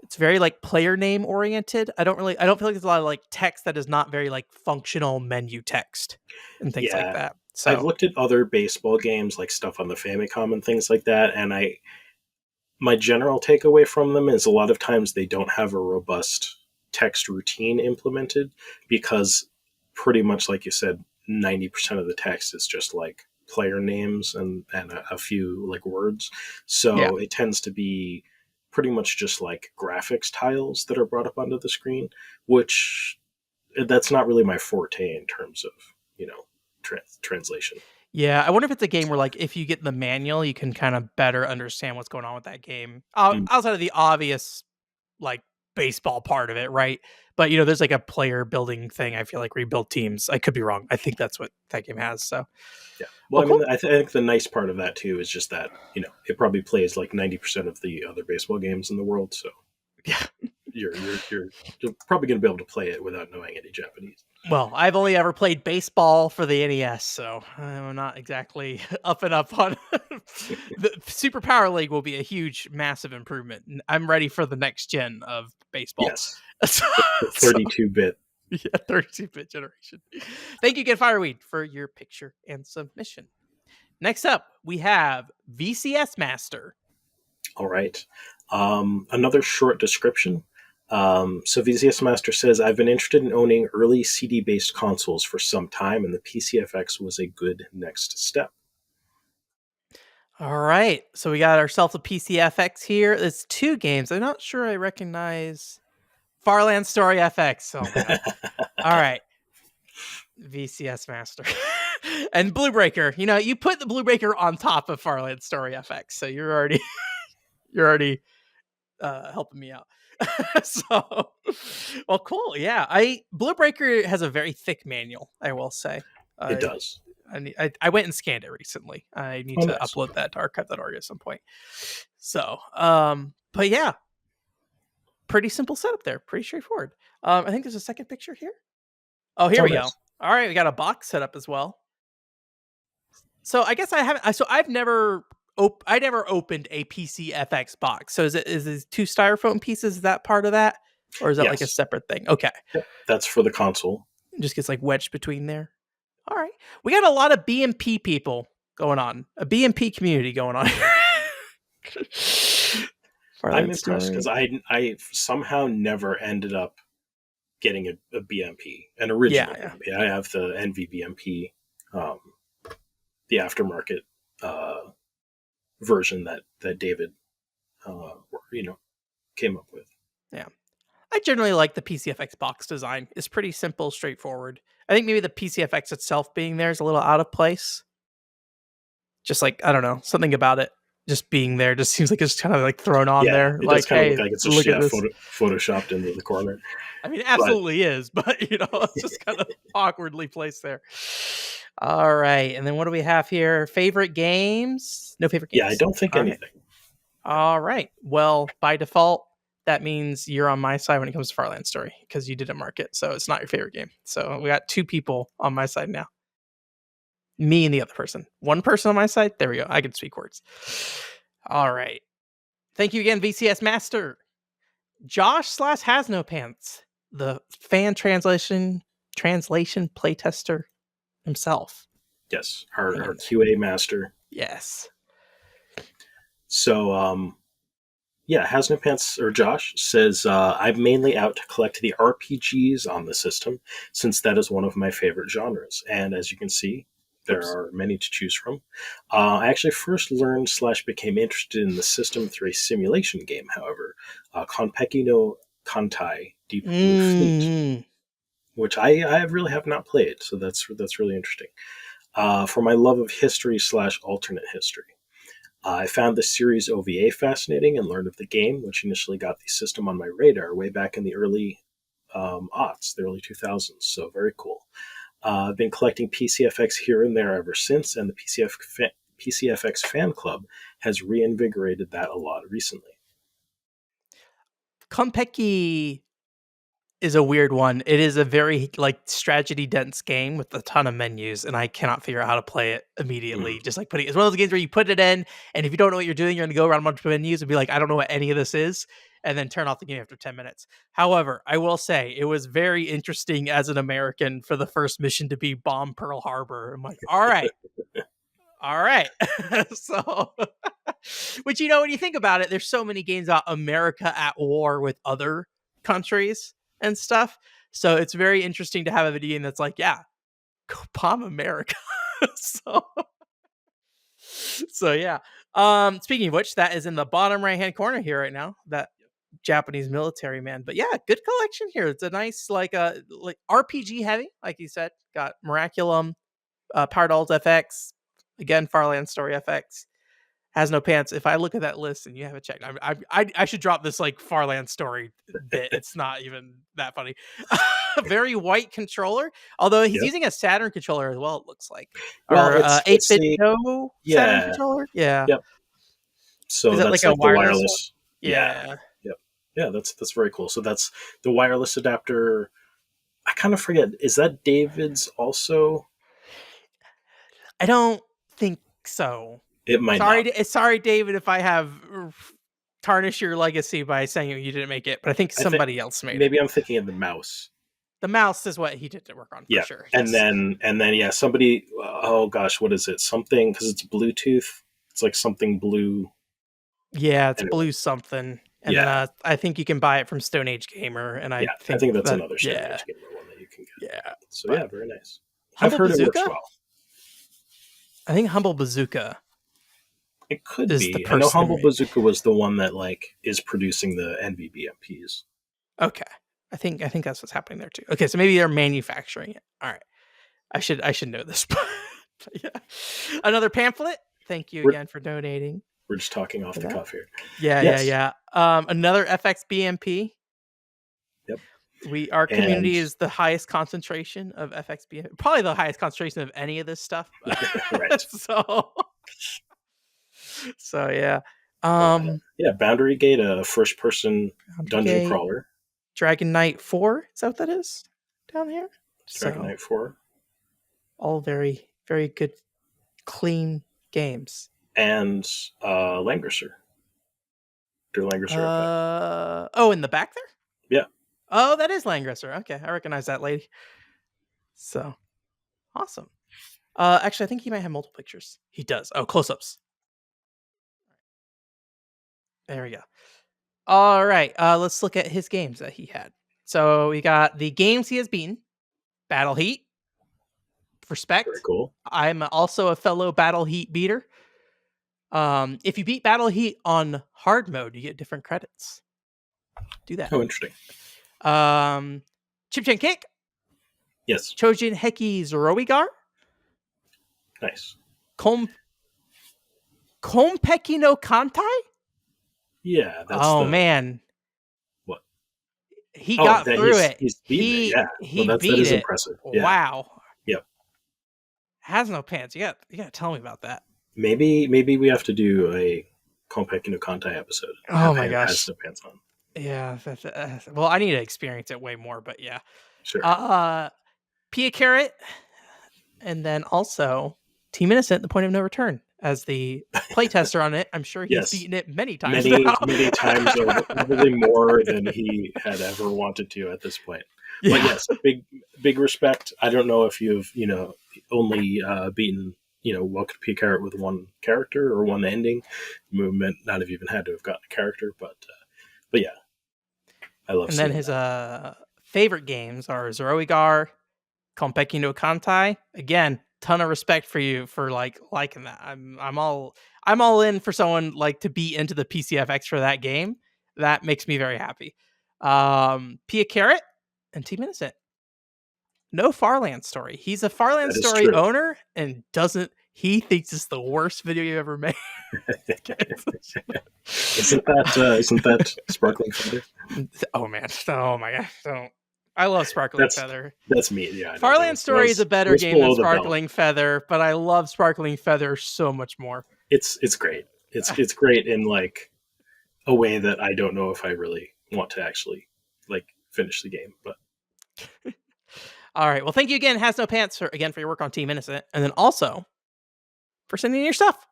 S1: It's very like player name oriented. I don't feel like there's a lot of like text that is not very like functional menu text and things like
S2: Yeah,
S1: that.
S2: I've
S1: So
S2: looked at other baseball games, like stuff on the Famicom and things like that, and my general takeaway from them is a lot of times they don't have a robust text routine implemented because pretty much like you said, 90% of the text is just like player names and a few like words.
S1: yeah.
S2: So it tends to be pretty much just like graphics tiles that are brought up onto the screen, which that's not really my forte in terms of, you know, translation.
S1: Yeah, I wonder if it's a game where, like, if you get the manual, you can kind of better understand what's going on with that game.
S2: Mm,
S1: Outside of the obvious, like, baseball part of it, right? But, there's like a player building thing, I feel like, rebuild teams. I could be wrong. I think that's what that game has. So,
S2: yeah. Well,
S1: well,
S2: I mean,
S1: cool.
S2: I think the nice part of that too is just that, it probably plays like 90% of the other baseball games in the world. So
S1: Yeah.
S2: you're probably going to be able to play it without knowing any Japanese.
S1: Well, I've only ever played baseball for the NES, so I'm not exactly up and up on the Super Power League will be a huge, massive improvement. I'm ready for the next gen of baseball.
S2: Yes,
S1: so,
S2: the
S1: so
S2: 32-bit.
S1: yeah, 32-bit generation. Thank you, Get Fireweed, for your picture and submission. Next up, we have VCS Master.
S2: All right. Another short description. So VCS Master says, I've been interested in owning early CD-based consoles for some time, and the PCFX was a good next step.
S1: All right, so we got ourselves a PCFX here. It's two games. I'm not sure I recognize Farland Story FX. Oh man. All right. VCS Master. And Blue Breaker. You put the Blue Breaker on top of Farland Story FX. So you're already helping me out. So well, cool. Yeah. Blue Breaker has a very thick manual, I will say.
S2: It
S1: I
S2: does.
S1: I went and scanned it recently. I need
S2: Oh,
S1: to
S2: nice.
S1: upload that to archive.org at some point. So but yeah, pretty simple setup there. Pretty straightforward. I think there's a second picture here. Oh, here
S2: Oh,
S1: we go.
S2: nice.
S1: All right, we got a box set up as well. So I guess I haven't. So I've never. I never opened a PC FX box. So is it two styrofoam pieces? Is that part of that, or is that like a
S2: Yes.
S1: separate thing? Okay,
S2: Yep. That's for the console.
S1: it just gets like wedged between there. All right, we got a lot of BMP people going on. A BMP community going on here.
S2: I'm
S1: Farland
S2: impressed because
S1: Story.
S2: I somehow never ended up getting a BMP, an
S1: Yeah,
S2: original
S1: yeah.
S2: BMP. I have the NVBMP, um, the aftermarket version that David, came up with.
S1: Yeah. I generally like the PCFX box design. It's pretty simple, straightforward. I think maybe the PCFX itself being there is a little out of place. Just like, I don't know, something about it just being there just seems like it's kind of like thrown on
S2: Yeah,
S1: there.
S2: it does
S1: Like,
S2: kind of look
S1: hey,
S2: like it's just
S1: look at this.
S2: photoshopped into the corner.
S1: I mean, it
S2: But
S1: absolutely is, but it's just kind of awkwardly placed there. All right. And then what do we have here? Favorite games? No favorite
S2: yeah, I
S1: games.
S2: don't think
S1: All right.
S2: anything.
S1: All right. Well, by default, that means you're on my side when it comes to Farland Story because you didn't mark it. So it's not your favorite game. So we got two people on my side now. Me and the other person. One person on my side. There we go. I can speak words. All right. Thank you again, VCS Master. Josh / HasNoPants, the fan translation playtester himself.
S2: Yes,
S1: Hang
S2: our
S1: in there.
S2: QA master.
S1: Yes.
S2: So, yeah, HasNoPants or Josh says, I'm mainly out to collect the RPGs on the system, since that is one of my favorite genres. And as you can see, there
S1: Oops.
S2: are many to choose from. I actually first learned / became interested in the system through a simulation game, however, Konpeki no Kantai Deep Blue Fleet,
S1: Mm.
S2: which I really have not played, so that's really interesting. For my love of history / alternate history. I found the series OVA fascinating and learned of the game, which initially got the system on my radar way back in the early aughts, the early 2000s. So very cool. I've been collecting PCFX here and there ever since, and the PCFX fan club has reinvigorated that a lot recently.
S1: Konpeki is a weird one. It is a very like strategy dense game with a ton of menus, and I cannot figure out how to play it immediately.
S2: Mm.
S1: Just like putting it's one of those games where you put it in, and if you don't know what you're doing, you're gonna go around a bunch of menus and be like, I don't know what any of this is. and then turn off the game after 10 minutes. However, I will say it was very interesting as an American for the first mission to be bomb Pearl Harbor. I'm like, all right. All right. So, which, when you think about it, there's so many games about America at war with other countries and stuff. So it's very interesting to have a video game that's like, yeah, go bomb America. so, so yeah. Speaking of which, that is in the bottom right hand corner here right now. That Japanese military man. But yeah, good collection here. It's a nice like RPG heavy, like you said. Got Miraculum, Power Dolls FX, again Farland Story FX. HasNoPants. If I look at that list and you have it checked, I should drop this like Farland Story bit. It's not even that funny. Very white controller, although he's
S2: Yep.
S1: using a Saturn controller as well. It looks like,
S2: Well,
S1: or
S2: it's
S1: 8-bit
S2: the
S1: no Saturn controller. Yeah.
S2: Yep. So
S1: Is that
S2: that's
S1: like a
S2: like the
S1: wireless one?
S2: wireless.
S1: Yeah.
S2: Yep. Yeah, that's very cool. So that's the wireless adapter. I kind of forget. Is that David's also?
S1: I don't think so.
S2: It might not.
S1: Sorry, David, if I have tarnished your legacy by saying you didn't make it, but I think somebody else made it.
S2: Maybe I'm thinking of the mouse.
S1: The mouse is what he did to work on for sure.
S2: And then yeah, somebody. Oh gosh, what is it? Something because it's Bluetooth. It's like something blue.
S1: Yeah, it's blue something. And then I think you can buy it from Stone Age Gamer, and I think
S2: that's another Stone Age Gamer one that you can get.
S1: Yeah.
S2: So yeah, very nice.
S1: Humble
S2: I've heard
S1: Bazooka?
S2: it works well.
S1: I think Humble Bazooka.
S2: It could be. I know Humble Bazooka was the one that like is producing the NVBMPs.
S1: Okay. I think that's what's happening there too. Okay, so maybe they're manufacturing it. All right. I should know this. But yeah. Another pamphlet. Thank you again for donating.
S2: We're just talking off the cuff here.
S1: Yeah. Another FX BMP.
S2: Yep.
S1: Our community is the highest concentration of FX BMP. Probably the highest concentration of any of this stuff.
S2: Right.
S1: So yeah.
S2: Boundary Gate, a first person dungeon crawler.
S1: Dragon Knight 4, is that what that is? Down here?
S2: Dragon Knight 4.
S1: All very, very good, clean games.
S2: And Langrisser.
S1: Oh, in the back there?
S2: Yeah.
S1: Oh, that is Langrisser. Okay, I recognize that lady. So, awesome. Actually, I think he might have multiple pictures. He does. Oh, close-ups. There we go. All right, let's look at his games that he had. So we got the games he has beaten. Battle Heat. Respect.
S2: Very cool.
S1: I'm also a fellow Battle Heat beater. If you beat Battle Heat on hard mode, you get different credits. Do that.
S2: Oh, interesting.
S1: Chip Chen Kick.
S2: Yes.
S1: Chojin Heki Zoroigar.
S2: Nice.
S1: Konpeki no Kantai?
S2: Yeah.
S1: That's man.
S2: What?
S1: He got through it.
S2: He's beat it. Yeah.
S1: He
S2: that
S1: beat
S2: is
S1: it.
S2: Impressive. Yeah.
S1: Wow.
S2: Yep.
S1: HasNoPants. You got to tell me about that.
S2: Maybe we have to do a Konpeki no Kantai episode.
S1: Oh my gosh.
S2: HasNoPants on.
S1: Yeah. Well, I need to experience it way more, but yeah.
S2: Sure.
S1: Pia Carrot, and then also Team Innocent, The Point of No Return. As the playtester on it, I'm sure he's beaten it many times.
S2: Many times, or probably more than he had ever wanted to at this point. Yeah. But yes, big respect. I don't know if you've only beaten Welcome to Pia Carrot with one character or one ending. Movement not have even had to have gotten a character, but yeah, I love.
S1: And then his favorite games are Zoroigar, Konpeki no Kantai. Again, ton of respect for you for liking that. I'm all in for someone to be into the PCFX for that game. That makes me very happy. Pia Carrot and Team Innocent. No Farland Story. He's a Farland Story owner and he thinks it's the worst video you ever made.
S2: Isn't that Sparkling Feather?
S1: Oh man. Oh my gosh. Don't. I love Sparkling Feather.
S2: That's me. Yeah.
S1: Farland Story is a better game than Sparkling Feather, but I love Sparkling Feather so much more.
S2: It's great. It's great in a way that I don't know if I really want to actually finish the game. But
S1: all right. Well, thank you again, HasNoPants, for your work on Team Innocent, and then also for sending in your stuff.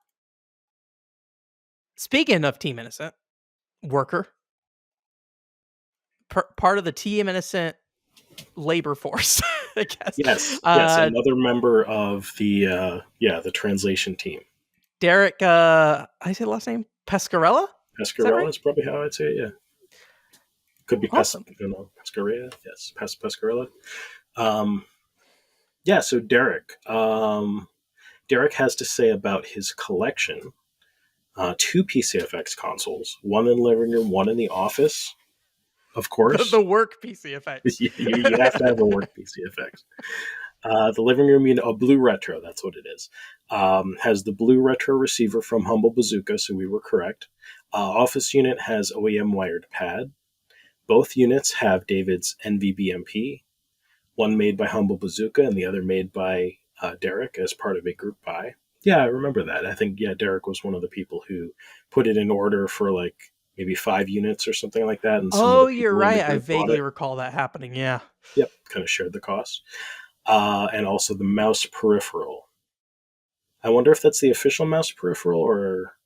S1: Speaking of Team Innocent, Worker, part of the Team Innocent labor force, I guess.
S2: Yes, another member of the translation team.
S1: Derek, I say the last name Pescarella. Is that
S2: Pescarella
S1: right?
S2: is probably how I'd say it. Yeah, could be
S1: Awesome.
S2: Pescarella. Yes, Pescarella. Um, yeah. So Derek, Derek has to say about his collection: two PCFX consoles, one in the living room, one in the office. Of
S1: The
S2: course,
S1: work PCFX.
S2: you have to have a work PCFX. The living room unit, a blue retro, that's what it is. Has the blue retro receiver from Humble Bazooka, so we were correct. Office unit has OEM wired pad. Both units have David's NVBMP, one made by Humble Bazooka and the other made by Derek as part of a group buy. Yeah, I remember that. I think, yeah, Derek was one of the people who put it in order for like maybe 5 units or something like that, and some of the
S1: Oh, you're
S2: people in the
S1: right. I
S2: group bought
S1: vaguely
S2: it.
S1: recall that happening. Yeah.
S2: Yep, kind of shared the cost. And also the mouse peripheral. I wonder if that's the official mouse peripheral, or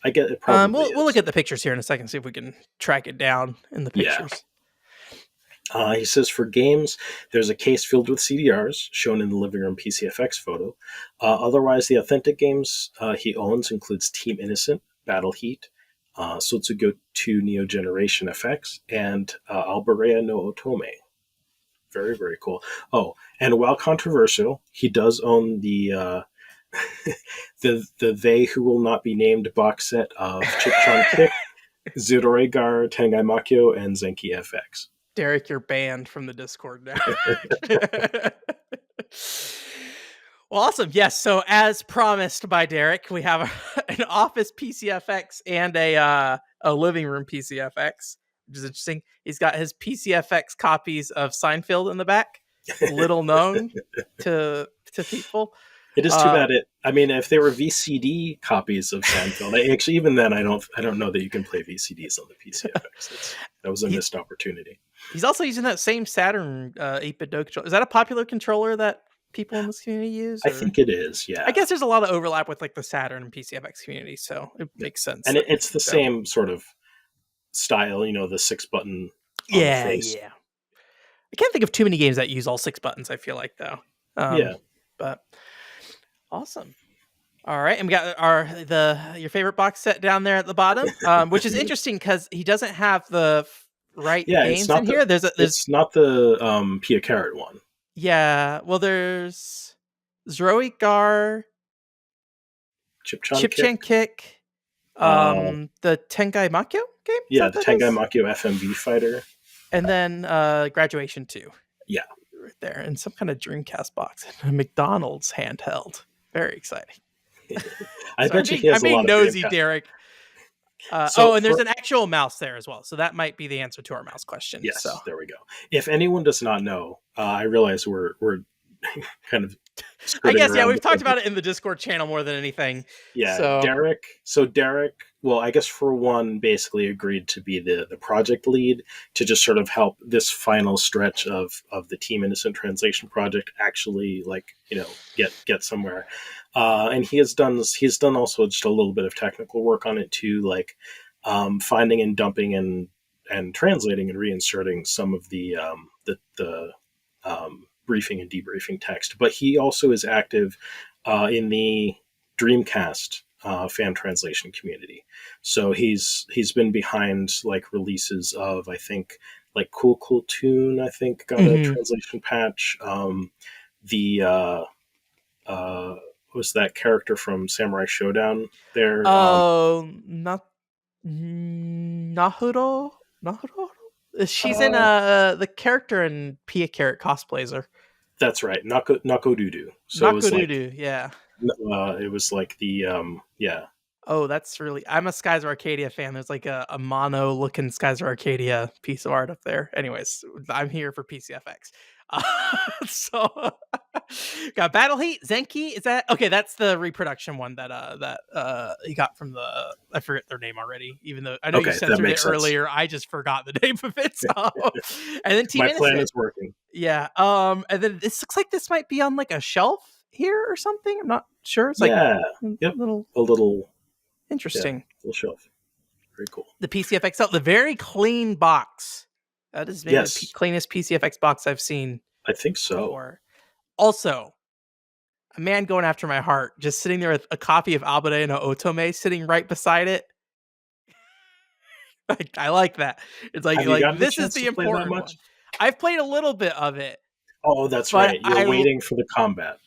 S2: I get it probably
S1: We'll look
S2: is.
S1: at the pictures here in a second, see if we can track it down in the
S2: Yeah.
S1: pictures.
S2: He says for games, there's a case filled with CDRs shown in the living room PCFX photo. Otherwise, the authentic games he owns includes Team Innocent, Battle Heat, Sotsugo 2 Neo Generation FX, and Alberea no Otome. Very, very cool. Oh, and while controversial, he does own the the They Who Will Not Be Named box set of Chip-Chon Kick, Zoroigar, Tengai Makyo, and Zenki FX.
S1: Derek, you're banned from the Discord now. Well, awesome. Yes. So, as promised by Derek, we have an office PCFX and a living room PCFX, which is interesting. He's got his PCFX copies of Seinfeld in the back, little known to people.
S2: It is too
S1: Uh,
S2: bad. I mean, if they were VCD copies of Seinfeld, actually, even then, I don't know that you can play VCDs on the PCFX. That was a
S1: he,
S2: missed opportunity.
S1: he's also using that same Saturn 8-bit Do controller. Is that a popular controller that people in this community use?
S2: I
S1: Or
S2: think it is.
S1: I
S2: Yeah,
S1: guess there's a lot of overlap with like the Saturn and PCFX community, so it makes sense
S2: and
S1: that
S2: it's the
S1: so.
S2: same sort of style. The 6 button on the
S1: Yeah,
S2: face.
S1: yeah. I can't think of too many games that use all 6 buttons. I feel like though,
S2: Yeah.
S1: but awesome. All right, and we got your favorite box set down there at the bottom, which is interesting because he doesn't have the right
S2: Yeah,
S1: games in here. There's
S2: it's not the Pia Carrot one.
S1: yeah. Well, there's Zroigar,
S2: Chip-Chon Kick.
S1: Chip Kick,
S2: Uh,
S1: the Tengai Makyo game. Is
S2: yeah,
S1: that
S2: the
S1: what that
S2: Tengai
S1: is?
S2: Makyo FMV fighter.
S1: And then Graduation 2.
S2: Yeah.
S1: Right there. And some kind of Dreamcast box. A McDonald's handheld. Very exciting.
S2: I
S1: So
S2: bet you he
S1: I'm
S2: has a
S1: being
S2: lot of
S1: nosy,
S2: Dreamcast.
S1: Derek.
S2: So
S1: And there's an actual mouse there as well. So that might be the answer to our mouse question. So
S2: yes, there we go. If anyone does not know, I realize we're kind of
S1: I
S2: skirting
S1: guess, yeah,
S2: around
S1: we've
S2: the
S1: talked
S2: subject.
S1: about it in the Discord channel more than anything.
S2: Yeah,
S1: So
S2: Derek. So Derek, well, I guess for one, basically agreed to be the project lead to just sort of help this final stretch of the Team Innocent Translation project actually get somewhere. And he's done also just a little bit of technical work on it too, like finding and dumping and translating and reinserting some of the briefing and debriefing text. But he also is active in the Dreamcast fan translation community. So he's been behind like releases of, I think, like Cool Cool Tune, I think got a
S1: mhm.
S2: translation patch. The was that character from Samurai Showdown there?
S1: Not Nahuro? Nahuro? She's in
S2: Uh,
S1: the character in Pia Carrot cosplays her.
S2: that's right, Nako Dudu. So
S1: Nakorudu, yeah.
S2: it was like the yeah.
S1: Oh, that's really. I'm a Skies of Arcadia fan. There's like a mono looking Skies of Arcadia piece of art up there. Anyways, I'm here for PCFX. Uh, so got Battle Heat, Zenki. Is that okay? That's the reproduction one that he got from the. I forget their name already. Even though I know you
S2: Okay, that
S1: censored it
S2: makes sense.
S1: earlier, I just forgot the name of it. So, and then Team
S2: My plan
S1: Innocent.
S2: is working.
S1: Yeah. And then this looks like this might be on like a shelf here or something. I'm not sure. It's like
S2: Yeah.
S1: a
S2: Yep.
S1: little
S2: A little, yeah,
S1: interesting.
S2: little shelf. Very cool.
S1: The PCFXL, the very clean box That is maybe the
S2: Yes,
S1: cleanest PCFX box I've seen
S2: I think so.
S1: before. Also, a man going after my heart, just sitting there with a copy of Abade no Otome sitting right beside it. I like that. It's
S2: Have you
S1: like
S2: gotten the
S1: this is
S2: chance
S1: the
S2: to play that
S1: important one.
S2: much?
S1: I've played a little bit of it,
S2: Oh, that's
S1: but
S2: right. You're waiting for the combat.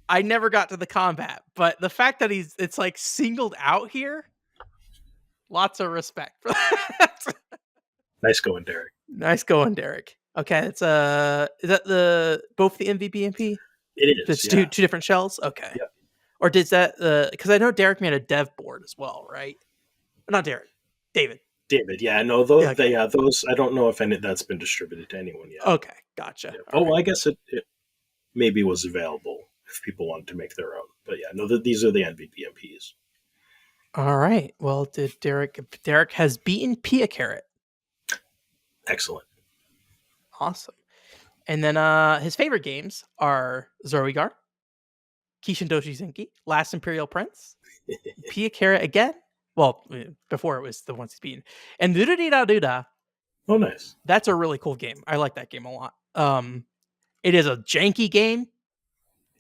S1: I never got to the combat. But the fact that it's like singled out here, lots of respect for that.
S2: Nice going, Derek.
S1: Nice going, Derek. Okay, it's is that the both the MVP MP?
S2: It is,
S1: It's
S2: yeah.
S1: two different shells. Okay,
S2: Yep.
S1: or does that because I know Derek made a dev board as well, right? Not Derek, David.
S2: David, yeah, no,
S1: Yeah,
S2: those,
S1: okay,
S2: those, I don't know if any that's been distributed to anyone yet.
S1: okay, gotcha.
S2: Yeah.
S1: All
S2: Oh,
S1: right,
S2: well, I guess it maybe was available if people wanted to make their own. But yeah, no, these are the NVPMPs.
S1: all right. Well, did Derek has beaten Pia Carrot.
S2: Excellent.
S1: Awesome. And then his favorite games are Zoroigar, Kishin Doshi Zenki, Last Imperial Prince, Pia Carrot again. Well, before it was the ones he's beaten. And Dururira Duda,
S2: Oh, nice.
S1: that's a really cool game. I like that game a lot. It is a janky game.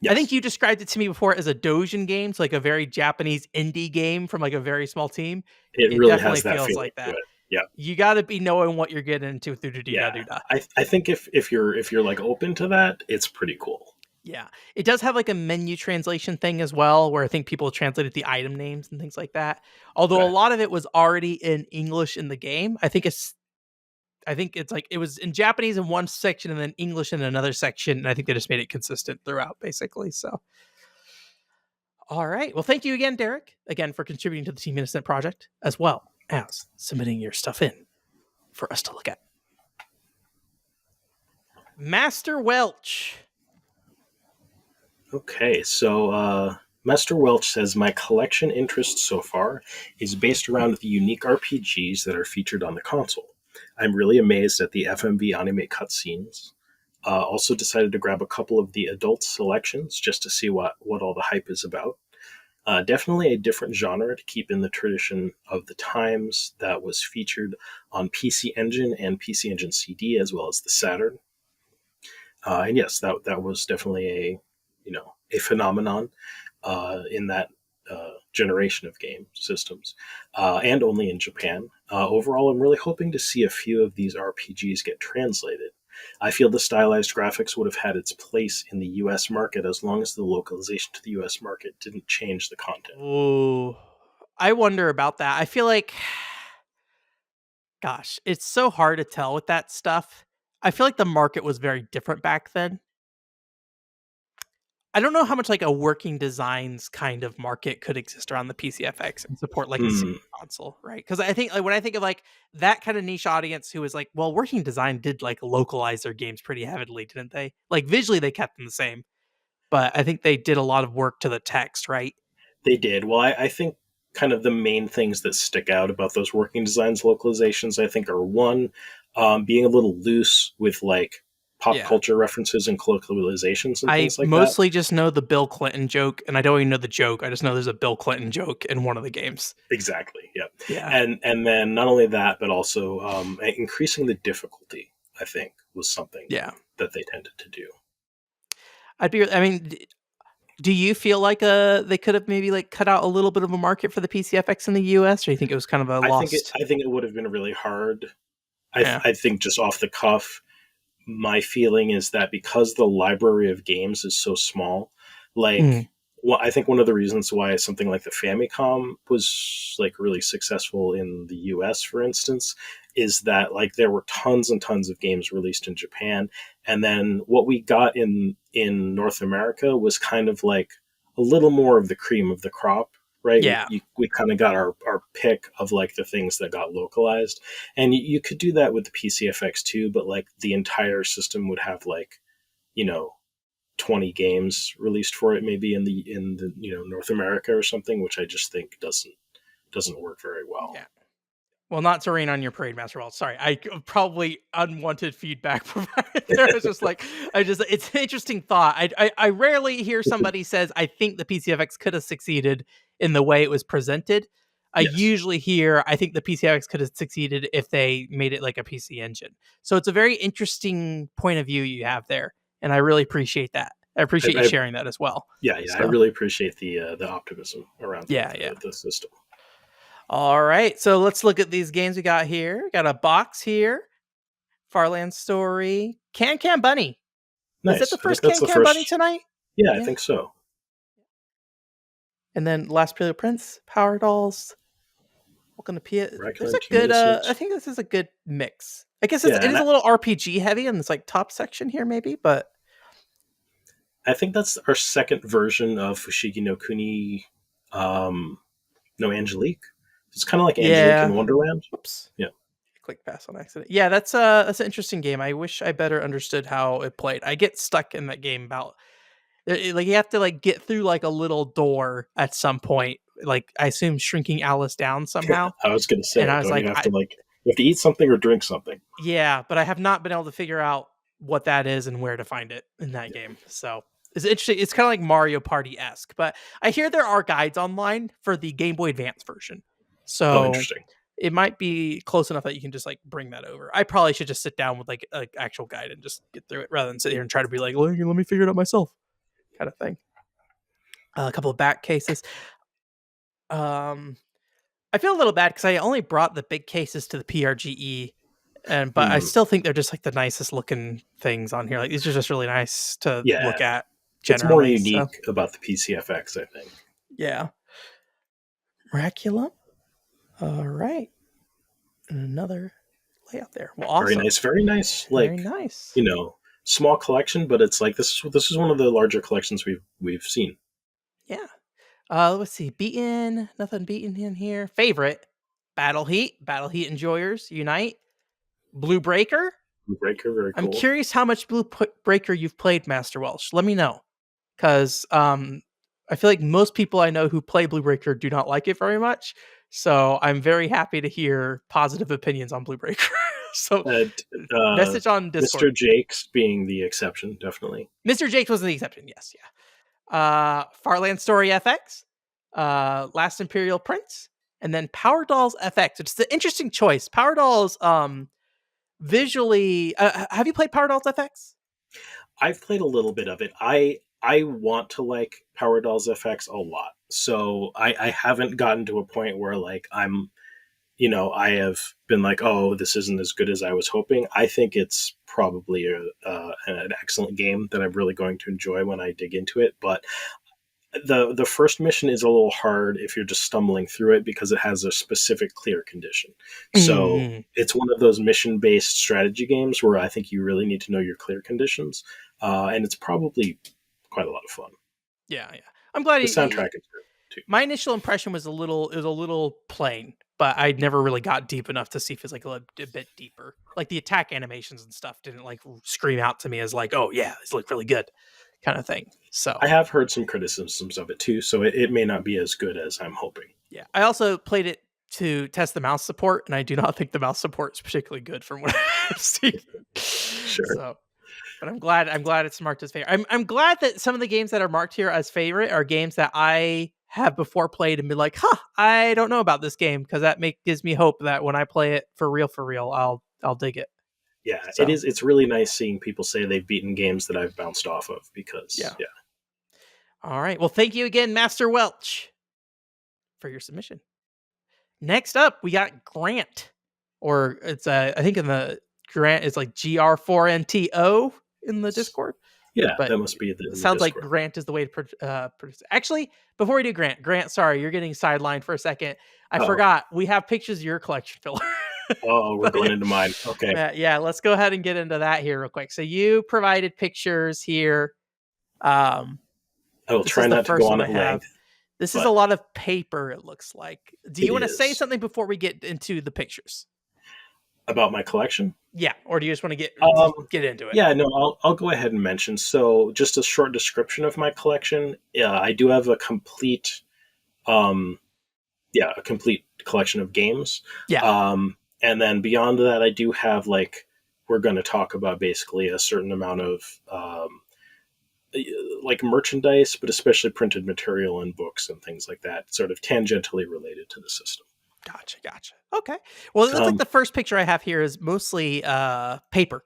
S1: I think
S2: Yes,
S1: you described it to me before as a Dojin game, so like a very Japanese indie game from like a very small team.
S2: it
S1: It
S2: really
S1: definitely
S2: has that
S1: feels
S2: feeling
S1: like
S2: to
S1: that.
S2: it. Yeah,
S1: You got to be knowing what you're getting into through
S2: yeah.
S1: Duda.
S2: I think if you're like open to that, it's pretty cool.
S1: Yeah. It does have like a menu translation thing as well, where I think people translated the item names and things like that. Although a
S2: Okay.
S1: lot of it was already in English in the game. I think it's like it was in Japanese in one section and then English in another section. And I think they just made it consistent throughout, basically. So all right. Well, thank you again, Derek, again for contributing to the Team Innocent project, as well as submitting your stuff in for us to look at. Master Welch.
S2: Okay, so Master Welch says my collection interest so far is based around the unique RPGs that are featured on the console. I'm really amazed at the FMV anime cutscenes. Also decided to grab a couple of the adult selections just to see what all the hype is about. Definitely a different genre to keep in the tradition of the times that was featured on PC Engine and PC Engine CD as well as the Saturn. And yes, that was definitely a phenomenon in that generation of game systems, and only in Japan. Overall, I'm really hoping to see a few of these RPGs get translated. I feel the stylized graphics would have had its place in the US market as long as the localization to the US market didn't change the content.
S1: Ooh, I wonder about that. I feel like, gosh, it's so hard to tell with that stuff. I feel like the market was very different back then. I don't know how much like a working designs kind of market could exist around the PCFX and support like a single
S2: Hmm.
S1: console, right? Because I think like when I think of like that kind of niche audience who is like, well, working design did like localize their games pretty heavily, didn't they? Like visually they kept them the same, but I think they did a lot of work to the text, right?
S2: They did. Well, I think kind of the main things that stick out about those working designs localizations, I think, are one, being a little loose with like pop
S1: Yeah.
S2: culture references and colloquializations and
S1: I
S2: things like that.
S1: mostly just know the Bill Clinton joke, and I don't even know the joke. I just know there's a Bill Clinton joke in one of the games.
S2: Exactly. Yeah.
S1: Yeah.
S2: And then not only that, but also increasing the difficulty. I think was something
S1: Yeah.
S2: that they tended to do.
S1: I mean, do you feel like they could have maybe like cut out a little bit of a market for the PCFX in the US, or do you think it was kind of a lost?
S2: I think it would have been really hard.
S1: Yeah.
S2: I think just off the cuff, my feeling is that because the library of games is so small,
S1: Mm.
S2: like I think one of the reasons why something like the Famicom was like really successful in the US, for instance, is that like there were tons and tons of games released in Japan, and then what we got in North America was kind of like a little more of the cream of the crop. Right,
S1: Yeah.
S2: we kind of got our pick of like the things that got localized, and you could do that with the PCFX too, but like the entire system would have like, you know, 20 games released for it maybe in the North America or something, which I just think doesn't work very well.
S1: Yeah. Well, not to rain on your parade, Master Walt. Sorry, probably unwanted feedback provided there. It's just like it's an interesting thought. I rarely hear somebody says I think the PCFX could have succeeded in the way it was presented. I
S2: Yes.
S1: usually hear, I think the PCX could have succeeded if they made it like a PC engine. So it's a very interesting point of view you have there, and I really appreciate that. I appreciate you
S2: I
S1: sharing that as well.
S2: yeah, I
S1: So
S2: really appreciate the optimism around
S1: yeah, yeah.
S2: the system.
S1: All right, so let's look at these games we got here. Got a box here. Farland Story. Can Can Bunny. Is that
S2: Nice.
S1: the
S2: I think
S1: first
S2: that's
S1: Can
S2: the
S1: Can Bunny
S2: first.
S1: tonight?
S2: Yeah, I
S1: Yeah.
S2: think so.
S1: And then Last Pretty Prince, Power Dolls. Welcome to Pia. There's
S2: Dracula
S1: a
S2: and Two
S1: good. I
S2: Medicines.
S1: think this is a good mix. I guess
S2: Yeah,
S1: it is a little RPG heavy in this like top section here, maybe, but
S2: I think that's our second version of Fushigi no Kuni, um, no Angelique. It's kind of like Angelique in
S1: yeah.
S2: Wonderland.
S1: Whoops.
S2: Yeah,
S1: Click pass on accident. Yeah, that's an interesting game. I wish I better understood how it played. I get stuck in that game about like you have to like get through like a little door at some point. Like I assume shrinking Alice down somehow.
S2: I was gonna
S1: And
S2: say,
S1: I was
S2: don't you
S1: like,
S2: have to like you have to eat something or drink something?
S1: yeah, but I have not been able to figure out what that is and where to find it in that
S2: Yeah.
S1: game. So it's interesting. It's kind of like Mario Party esque, but I hear there are guides online for the Game Boy Advance version.
S2: Oh,
S1: So
S2: interesting.
S1: it might be close enough that you can just like bring that over. I probably should just sit down with like an actual guide and just get through it rather than sit here and try to be like, let me figure it out myself, kind of thing. A couple of back cases. Um, I feel a little bad because I only brought the big cases to the PRGE, but I
S2: Hmm.
S1: still think they're just like the nicest looking things on here. Like these are just really nice to
S2: Yeah,
S1: look at
S2: what's more
S1: generally. So
S2: unique about the PCFX, I think.
S1: yeah, Dracula. All right, and another layout there. Well,
S2: Very
S1: awesome,
S2: nice, very nice.
S1: very
S2: Like,
S1: nice.
S2: small collection, but it's like this is one of the larger collections we've seen.
S1: Yeah. Let's see. Beaten, nothing beaten in here. Favorite, Battle Heat enjoyers unite. Blue Breaker.
S2: Breaker, very
S1: I'm
S2: cool.
S1: curious how much Breaker you've played, Master Welch. Let me know, because I feel like most people I know who play Blue Breaker do not like it very much. So I'm very happy to hear positive opinions on Blue Breaker. So
S2: Uh, uh,
S1: message on Discord.
S2: Mr. Jakes being the exception, definitely.
S1: Mr. Jakes was the exception. Yes, yeah. Farland Story FX, Last Imperial Prince, and then Power Dolls FX. It's an interesting choice. Power Dolls, visually, have you played Power Dolls FX?
S2: I've played a little bit of it. I want to like Power Dolls FX a lot, so I haven't gotten to a point where like I have been like, oh, this isn't as good as I was hoping. I think it's probably an excellent game that I'm really going to enjoy when I dig into it. But the first mission is a little hard if you're just stumbling through it because it has a specific clear condition. So
S1: Mm,
S2: it's one of those mission based strategy games where I think you really need to know your clear conditions, and it's probably quite a lot of fun.
S1: yeah, yeah. I'm glad
S2: The soundtrack is good too.
S1: my initial impression was it was a little plain, but I never really got deep enough to see if it's like a bit deeper. Like the attack animations and stuff didn't like scream out to me as like, oh yeah, these look really good, kind of thing. So
S2: I have heard some criticisms of it too, so it may not be as good as I'm hoping.
S1: yeah, I also played it to test the mouse support, and I do not think the mouse support is particularly good from what I've seen.
S2: Sure.
S1: So, but I'm glad it's marked as favorite. I'm glad that some of the games that are marked here as favorite are games that I have before played and been like, huh, I don't know about this game, because that gives me hope that when I play it for real, I'll dig it.
S2: Yeah, it
S1: So
S2: is. It's really nice seeing people say they've beaten games that I've bounced off of because
S1: yeah.
S2: yeah,
S1: All right. Well, thank you again, Master Welch, for your submission. Next up, we got Grant, or it's I think in the Grant is like GR4NTO in the Discord,
S2: yeah,
S1: but
S2: that must be
S1: it
S2: in the
S1: sounds like
S2: Discord.
S1: Grant is the way to produce. Actually, before we do Grant, sorry, you're getting sidelined for a second. I
S2: Oh,
S1: forgot we have pictures of your collection filler.
S2: oh, we're
S1: So,
S2: going into mine. Okay,
S1: yeah, let's go ahead and get into that here real quick. So you provided pictures here. Um,
S2: I will
S1: this
S2: try
S1: is the
S2: not to go
S1: first
S2: on
S1: one I
S2: at
S1: have.
S2: length,
S1: This is a
S2: but
S1: lot of paper, it looks like. Do
S2: it
S1: you want to say
S2: is
S1: something before we get into the pictures?
S2: about my collection.
S1: Yeah, or do you just want to
S2: Um,
S1: get into it?
S2: yeah, no, I'll go ahead and mention. So, just a short description of my collection. I do have a complete, um, yeah, a complete collection of games.
S1: Yeah.
S2: And then beyond that, I do have like we're going to talk about basically a certain amount of like merchandise, but especially printed material and books and things like that, sort of tangentially related to the system.
S1: Gotcha, gotcha. Okay. Well, it looks like
S2: Um,
S1: the first picture I have here is mostly paper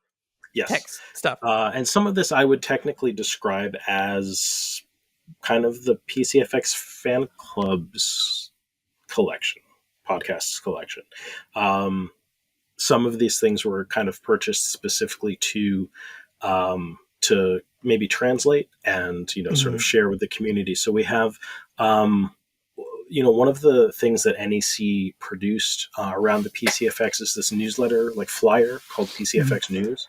S2: yes,
S1: text stuff.
S2: and some of this I would technically describe as kind of the PCFX fan club's collection, podcasts collection. Um, some of these things were kind of purchased specifically to maybe translate and sort of
S1: Mhm.
S2: share with the community. So we have um, one of the things that NEC produced around the PCFX is this newsletter like flyer called
S1: Mhm.
S2: PCFX News.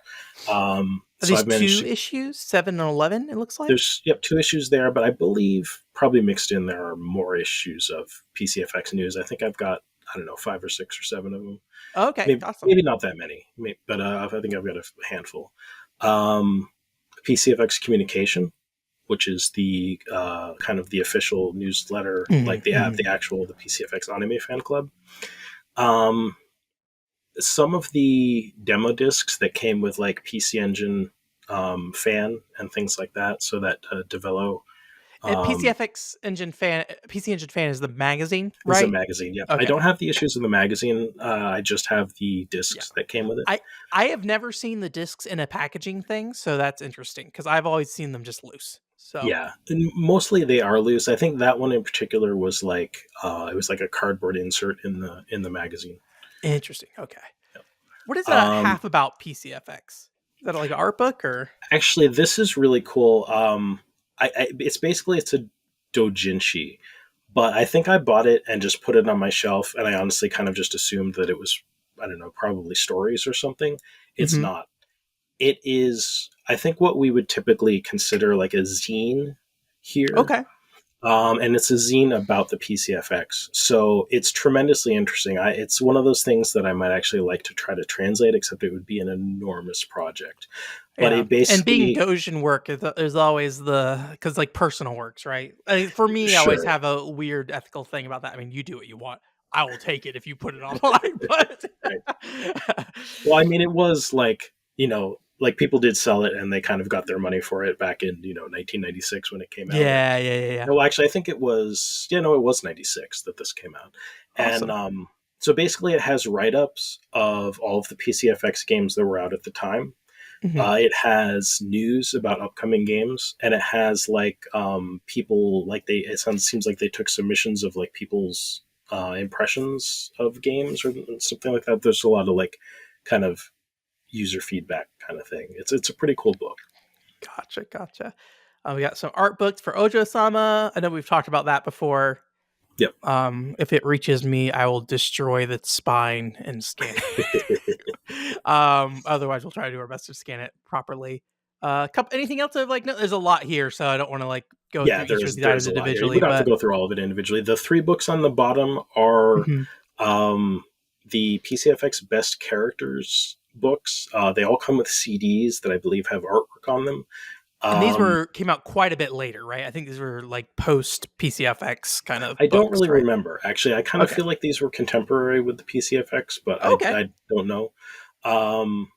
S1: Are
S2: So
S1: these
S2: I've managed
S1: two
S2: to
S1: issues, 7 and 11? It looks like.
S2: there's yep 2 issues there, but I believe probably mixed in there are more issues of PCFX News. I think I've got, I don't know, 5 or 6 or 7 of them.
S1: Okay, awesome.
S2: Maybe not that many, but I think I've got a handful. Um, PCFX Communication, which is the kind of the official newsletter, like
S1: Mhm,
S2: the app,
S1: mhm.
S2: the actual the PCFX Anime Fan Club. Um, some of the demo discs that came with like PC Engine fan and things like that, so that Develo um,
S1: PC Engine Fan is the magazine,
S2: is a
S1: right?
S2: magazine. Yep, I
S1: Okay.
S2: don't have the issues of the magazine. I just have the
S1: Yeah.
S2: discs that came with it.
S1: I I have never seen the discs in a packaging thing, so that's interesting because I've always seen them just loose. So
S2: Yeah, and mostly they are loose. I think that one in particular was like it was like a cardboard insert in the magazine.
S1: interesting. Okay.
S2: Yep.
S1: What is a
S2: Um,
S1: half about PCFX? Is that like an art book or?
S2: Actually, this is really cool. It's basically it's a dojinshi, but I think I bought it and just put it on my shelf, and I honestly kind of just assumed that it was, I don't know, probably stories or something. It's
S1: Hmm.
S2: not. It is, I think, what we would typically consider like a zine here.
S1: Okay.
S2: And it's a zine about the PCFX. So it's tremendously interesting. It's one of those things that I might actually like to try to translate, except it would be an enormous project. But
S1: Yeah,
S2: it
S1: and being
S2: basically,
S1: Goshen work is always the because like personal works, right? For me, I always
S2: sure,
S1: have a weird ethical thing about that. I mean, you do what you want. I will take it if you put it online, but
S2: right. Well, I mean, it was like, like people did sell it and they kind of got their money for it back in, 1996 when it came out. Or,
S1: yeah, yeah, yeah, yeah.
S2: no, actually, I think it was, yeah, no, it was 96 that this came out. And
S1: Awesome.
S2: so basically, it has write ups of all of the PCFX games that were out at the time.
S1: Hmm.
S2: It has news about upcoming games, and it has like people like seems like they took submissions of like people's impressions of games or something like that. There's a lot of like kind of user feedback kind of thing. It's a pretty cool book.
S1: Gotcha, gotcha. We got some art books for Ojo-sama. I know we've talked about that before.
S2: Yep.
S1: If it reaches me, I will destroy the spine and scan it. Otherwise, we'll try to do our best to scan it properly. Anything else? I've like, no, there's a lot here, so I don't want to like go
S2: Yeah,
S1: through each of
S2: there's
S1: these
S2: there's
S1: items
S2: a lot here. We
S1: individually.
S2: don't have to
S1: But
S2: go through all of it individually. The 3 books on the bottom are
S1: mhm.
S2: um, the PCFX Best Characters books. They all come with CDs that I believe have artwork on them.
S1: And these
S2: Um,
S1: were came out quite a bit later, right? I think these were like post PCFX kind of
S2: I don't
S1: books,
S2: really
S1: right?
S2: remember. Actually, I kind of
S1: Okay,
S2: feel like these were contemporary with the PCFX, but I,
S1: okay,
S2: I don't know. Um,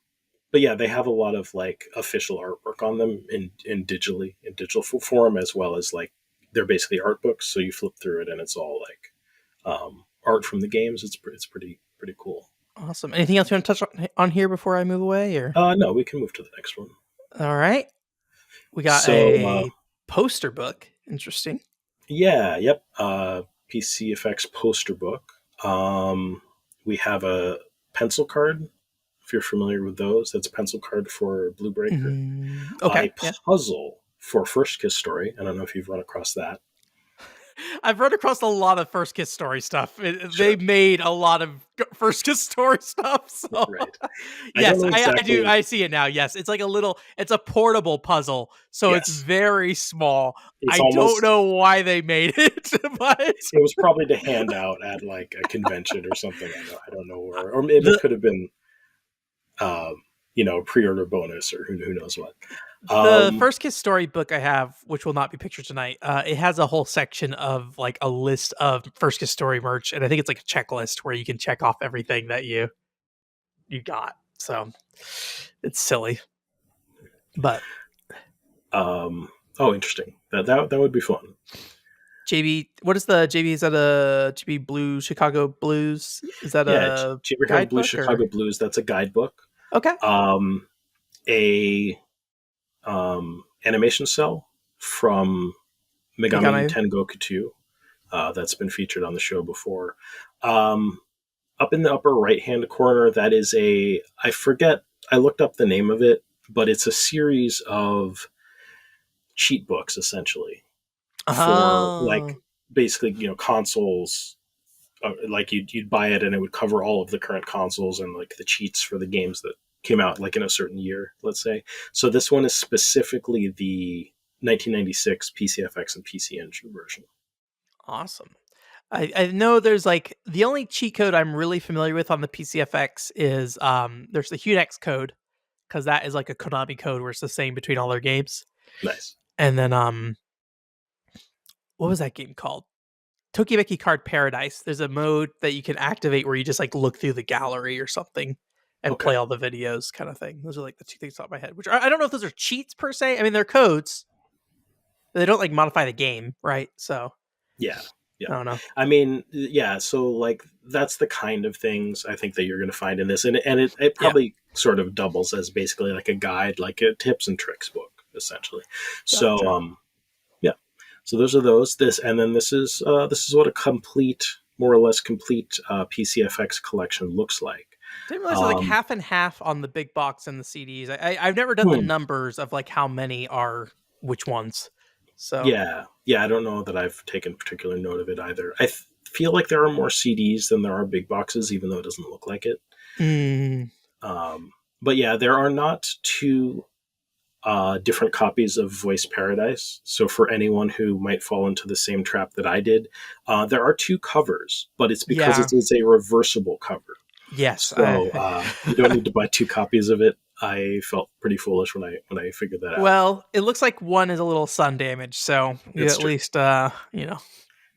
S2: but yeah, they have a lot of like official artwork on them in digital form, as well as like they're basically art books. So you flip through it and it's all like art from the games. It's pretty cool.
S1: awesome. Anything else you want to touch on here before I move away? Or
S2: No, we can move to the next one.
S1: all right, we got
S2: So
S1: a poster book. Interesting.
S2: yeah, yep. PC Effects poster book. We have a pencil card. If you're familiar with those, that's a pencil card for Blue Breaker.
S1: Okay,
S2: A
S1: yeah.
S2: puzzle for First Kiss Story. I don't know if you've run across that.
S1: I've run across a lot of First Kiss Story stuff. They
S2: Sure.
S1: made a lot of First Kiss Story stuff. So,
S2: Right. I don't
S1: yes,
S2: know
S1: I do.
S2: exactly.
S1: I see it now. Yes, it's like it's a portable puzzle. So it's
S2: Yes.
S1: very small.
S2: It's
S1: I don't
S2: almost,
S1: know why they made it, but
S2: it was probably to hand out at like a convention or something. I don't know where. Or maybe it
S1: the
S2: could have been, pre order bonus or who knows what.
S1: the
S2: Um,
S1: First Kiss Story book I have, which will not be pictured tonight, it has a whole section of like a list of First Kiss Story merch, and I think it's like a checklist where you can check off everything that you got. So it's silly, but
S2: Um, Oh, interesting. That would be fun.
S1: JB, what is the JB? Is that a JB Blue Chicago Blues? Is that
S2: Yeah,
S1: a
S2: Chicago Blue,
S1: guidebook or
S2: Chicago Blues. That's a guidebook.
S1: okay?
S2: Um, a animation cell from Megami
S1: Megami.
S2: Tengoku 2. That's been featured on the show before. Um, Up in the upper right hand corner, that is I forget, I looked up the name of it, but it's a series of cheat books essentially for like
S1: Oh,
S2: basically, consoles. Like you'd buy it and it would cover all of the current consoles and like the cheats for the games that came out like in a certain year, let's say. So this one is specifically the 1996 PCFX and PC Engine version.
S1: awesome. I know there's like the only cheat code I'm really familiar with on the PCFX is there's the Hunex code because that is like a Konami code where it's the same between all their games.
S2: Nice.
S1: And then what was that game called? Tokimeki Card Paradise. There's a mode that you can activate where you just like look through the gallery or something and
S2: Okay.
S1: play all the videos, kind of thing. Those are like the two things off my head. Which I don't know if those are cheats per se. I mean, they're codes. They don't like modify the game, right? So
S2: Yeah. Yeah.
S1: I don't know.
S2: I mean, yeah, so like that's the kind of things I think that you're going to find in this, and it
S1: Yeah,
S2: probably sort of doubles as basically like a guide, like a tips and tricks book essentially. So
S1: gotcha.
S2: yeah. So those are those. And then this is what a complete, more or less complete PCFX collection looks like.
S1: Didn't realize it's like
S2: Um,
S1: half and half on the big box and the CDs. I've never done the
S2: hmm,
S1: numbers of like how many are which ones. So
S2: yeah, yeah. I don't know that I've taken particular note of it either. Feel like there are more CDs than there are big boxes, even though it doesn't look like it.
S1: mm,
S2: Um, but yeah, there are not two different copies of Voice Paradise. So for anyone who might fall into the same trap that I did, there are two covers, but it's because
S1: yeah,
S2: it is a reversible cover.
S1: yes.
S2: So you don't need to buy two copies of it. I felt pretty foolish when I figured that out.
S1: Well, it looks like one is a little sun damaged, so you
S2: It's
S1: at
S2: true.
S1: least you know.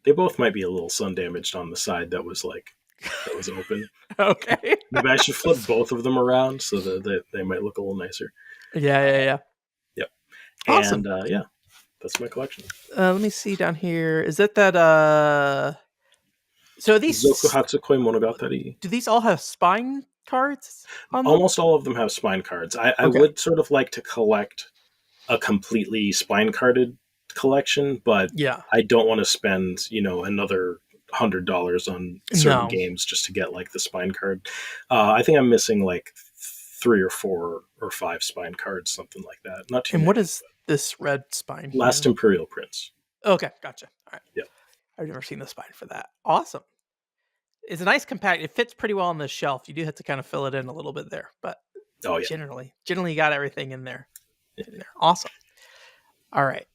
S2: They both might be a little sun damaged on the side that was open.
S1: Okay.
S2: Maybe I should flip both of them around so that they might look a little nicer.
S1: Yeah, yeah, yeah.
S2: Yep.
S1: Awesome.
S2: And yeah, that's my collection.
S1: Let me see down here. Is it that so
S2: Zoku
S1: these
S2: Hatsukoi Monogatari.
S1: do these all have spine cards on them?
S2: Almost all of them have spine cards. I
S1: Okay.
S2: would sort of like to collect a completely spine carded collection, but
S1: Yeah.
S2: I don't want to spend, another $100 on certain
S1: No.
S2: games just to get like the spine card. I think I'm missing like 3 or 4 or 5 spine cards, something like that. Not too
S1: And what
S2: many.
S1: is this red spine
S2: Last
S1: here?
S2: Imperial Prince.
S1: Okay, gotcha. All right.
S2: Yeah.
S1: I've never seen the spine for that. Awesome. It's a nice compact. It fits pretty well on the shelf. You do have to kind of fill it in a little bit there, but
S2: Oh yeah.
S1: generally you got everything in there. In there. Awesome. All right.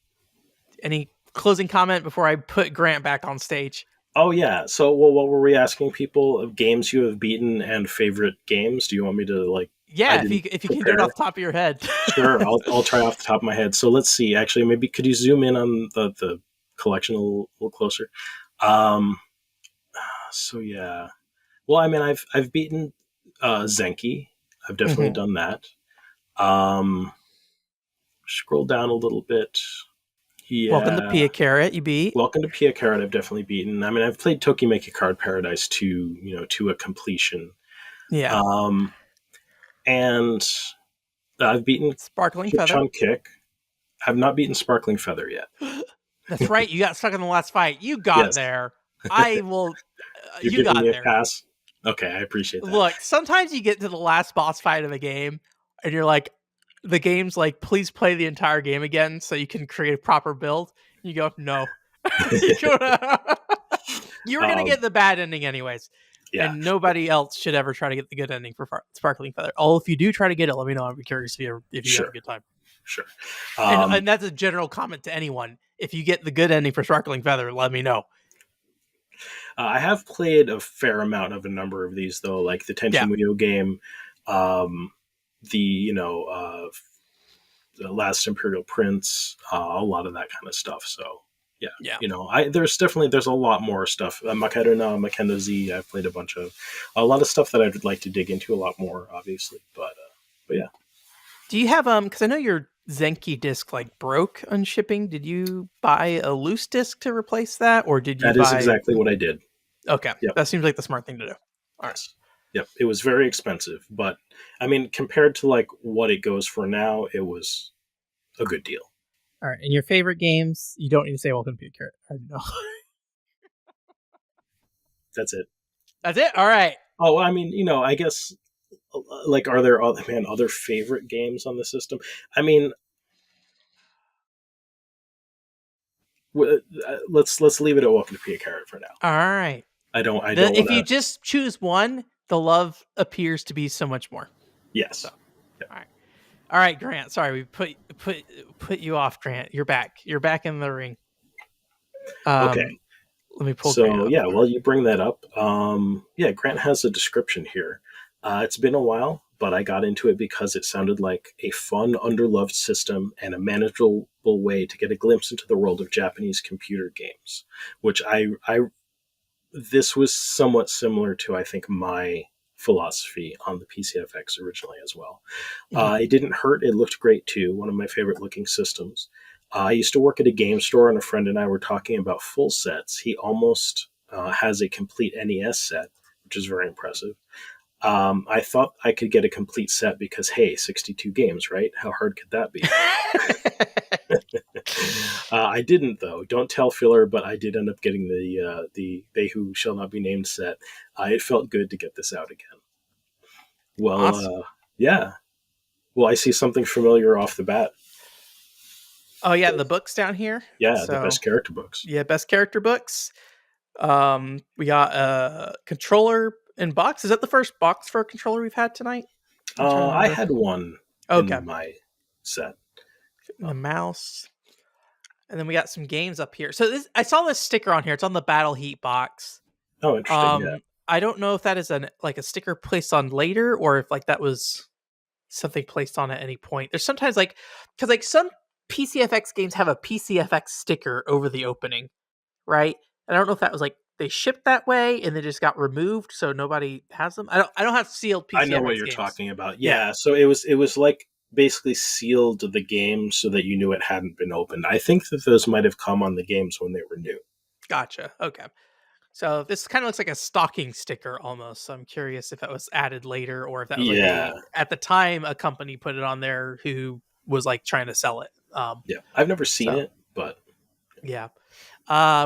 S1: Any closing comment before I put Grant back on stage?
S2: Oh yeah. So, well, what were we asking people of games you have beaten and favorite games? Do you want me to like? I
S1: Yeah,
S2: didn't
S1: if you can do it
S2: prepare.
S1: off the top of your head.
S2: Sure, I'll try off the top of my head. So let's see. Actually, maybe could you zoom in on the collection a little closer? Um. So yeah. Well, I mean, I've beaten Zenki. I've definitely
S1: Mhm.
S2: done that. Um. Scroll down a little bit.
S1: Welcome to
S2: Yeah.
S1: Pia Carrot. You beat.
S2: Welcome to Pia Carrot. I've definitely beaten. I mean, I've played Tokimeki Card Paradise to a completion.
S1: Yeah.
S2: Um. And I've beaten
S1: Sparkling
S2: Kick
S1: Feather.
S2: Chun Kick. I've not beaten Sparkling Feather yet.
S1: That's right. You got stuck in the last fight. You got
S2: Yes.
S1: there. I will.
S2: You're
S1: You
S2: giving
S1: got
S2: me a
S1: there.
S2: pass. Okay, I appreciate that.
S1: Look, sometimes you get to the last boss fight of a game and you're like, the game's like, please play the entire game again so you can create a proper build. You go, no. you you were going to
S2: um,
S1: get the bad ending anyways.
S2: yeah,
S1: And nobody else should ever try to get the good ending for Sparkling Feather. Oh, if you do try to get it, let me know. I'd be curious if you have a
S2: sure,
S1: good time.
S2: sure.
S1: And,
S2: Um,
S1: and that's a general comment to anyone. If you get the good ending for Sparkling Feather, let me know.
S2: I have played a fair amount of a number of these though, like the Tenchi
S1: Yeah.
S2: Muyo game, um, the Last Imperial Prince, a lot of that kind of stuff. So yeah,
S1: Yeah.
S2: there's a lot more stuff. Makaruna, Makendo Z, I've played a lot of stuff that I'd like to dig into a lot more, obviously. But yeah.
S1: Do you have because I know Zenki disc like broke on shipping, did you buy a loose disc to replace that, or did you
S2: That is
S1: buy?
S2: exactly what I did.
S1: Okay,
S2: Yep.
S1: that seems like the smart thing to do. All right.
S2: Yes. Yep. It was very expensive, but I mean, compared to like what it goes for now, it was a good deal.
S1: All right. And your favorite games? You don't need to say Welcome to Pure Carrot. I know.
S2: That's it.
S1: That's it. All right.
S2: Oh, I mean, I guess like, are there other favorite games on the system? I mean, let's leave it at Welcome to Pia Carrot for now.
S1: All right.
S2: I don't want
S1: If you
S2: to.
S1: just choose one, the love appears to be so much more. So,
S2: Yes.
S1: all right. All right, Grant. Sorry, we put you off, Grant. You're back. You're back in the ring.
S2: Okay.
S1: Let me pull Grant
S2: So
S1: up.
S2: yeah, well, you bring that up. Yeah, Grant has a description here. It's been a while, but I got into it because it sounded like a fun, underloved system and a manageable way to get a glimpse into the world of Japanese computer games. Which I this was somewhat similar to, I think, my philosophy on the PCFX originally as well. It didn't hurt. It looked great too. One of my favorite looking systems. I used to work at a game store, and a friend and I were talking about full sets. He almost has a complete NES set, which is very impressive. I thought I could get a complete set because, hey, 62 games, right? How hard could that be? I didn't, though. Don't tell Filler, but I did end up getting the They Who Shall Not Be Named set. It felt good to get this out again. Well,
S1: Awesome.
S2: yeah. Well, I see something familiar off the bat.
S1: Oh yeah, the books down here.
S2: Yeah, the
S1: So
S2: best character books.
S1: yeah, best character books. We got a controller in box. Is that the first box for a controller we've had tonight? I'm trying to
S2: I
S1: remember.
S2: had one
S1: Okay.
S2: in my set.
S1: The mouse. And then we got some games up here. So I saw this sticker on here. It's on the Battle Heat box.
S2: Oh, interesting. Yeah.
S1: I don't know if that is like a sticker placed on later, or if like that was something placed on at any point. There's sometimes like, because like some PCFX games have a PCFX sticker over the opening, right? And I don't know if that was like they shipped that way and they just got removed, so nobody has them. I don't have sealed
S2: I know what
S1: PCFX
S2: you're
S1: games.
S2: talking about.
S1: Yeah.
S2: Yeah. So it was like basically sealed the game so that you knew it hadn't been opened. I think that those might have come on the games when they were new.
S1: Gotcha. Okay. So this kind of looks like a stocking sticker almost. So I'm curious if that was added later or if that was like
S2: Yeah.
S1: at the time a company put it on there who was like trying to sell it.
S2: Yeah. I've never seen
S1: So
S2: it, but
S1: yeah.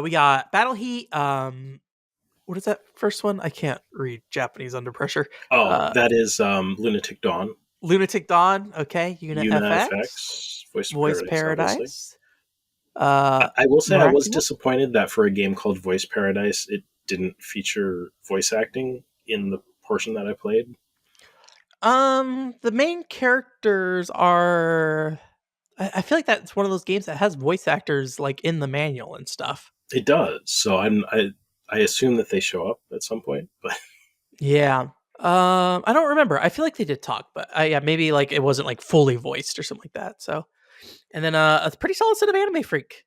S1: We got Battle Heat. What is that first one? I can't read Japanese under pressure.
S2: that is Lunatic Dawn,
S1: Lunatic Dawn. Okay. Unit
S2: Una
S1: FX.
S2: FX, Voice of
S1: Voice
S2: Paradise, obviously.
S1: Paradise. Uh,
S2: I will say I was
S1: Miraculous.
S2: disappointed that for a game called Voice Paradise, it didn't feature voice acting in the portion that I played.
S1: The main characters are. I feel like that's one of those games that has voice actors like in the manual and stuff.
S2: It does, so I assume that they show up at some point, but
S1: Yeah. I don't remember. I feel like they did talk, but yeah, maybe like it wasn't like fully voiced or something like that. So, and then a pretty solid set of Anime Freak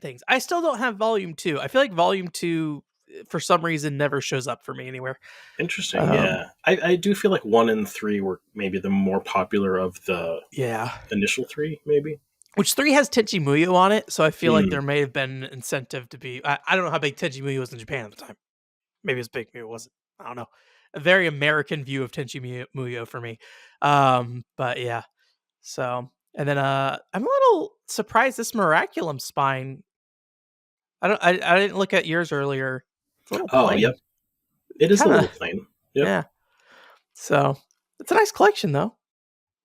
S1: things. I still don't have Volume 2. I feel like Volume 2 for some reason never shows up for me anywhere.
S2: interesting. Yeah, I do feel like 1 and 3 were maybe the more popular of the
S1: Yeah.
S2: initial 3, maybe.
S1: Which 3 has Tenchi Muyo on it, so I feel like
S2: Mm.
S1: there may have been an incentive to be. I don't know how big Tenchi Muyo was in Japan at the time. Maybe it was big, maybe it wasn't. I don't know. A very American view of Tenchi Muyo for me. But yeah. So, and then I'm a little surprised this Miraculum spine. I didn't look at yours earlier. It's a little
S2: Oh,
S1: plain.
S2: yep. It is a
S1: Kinda,
S2: little plain. Yep.
S1: yeah. So it's a nice collection though.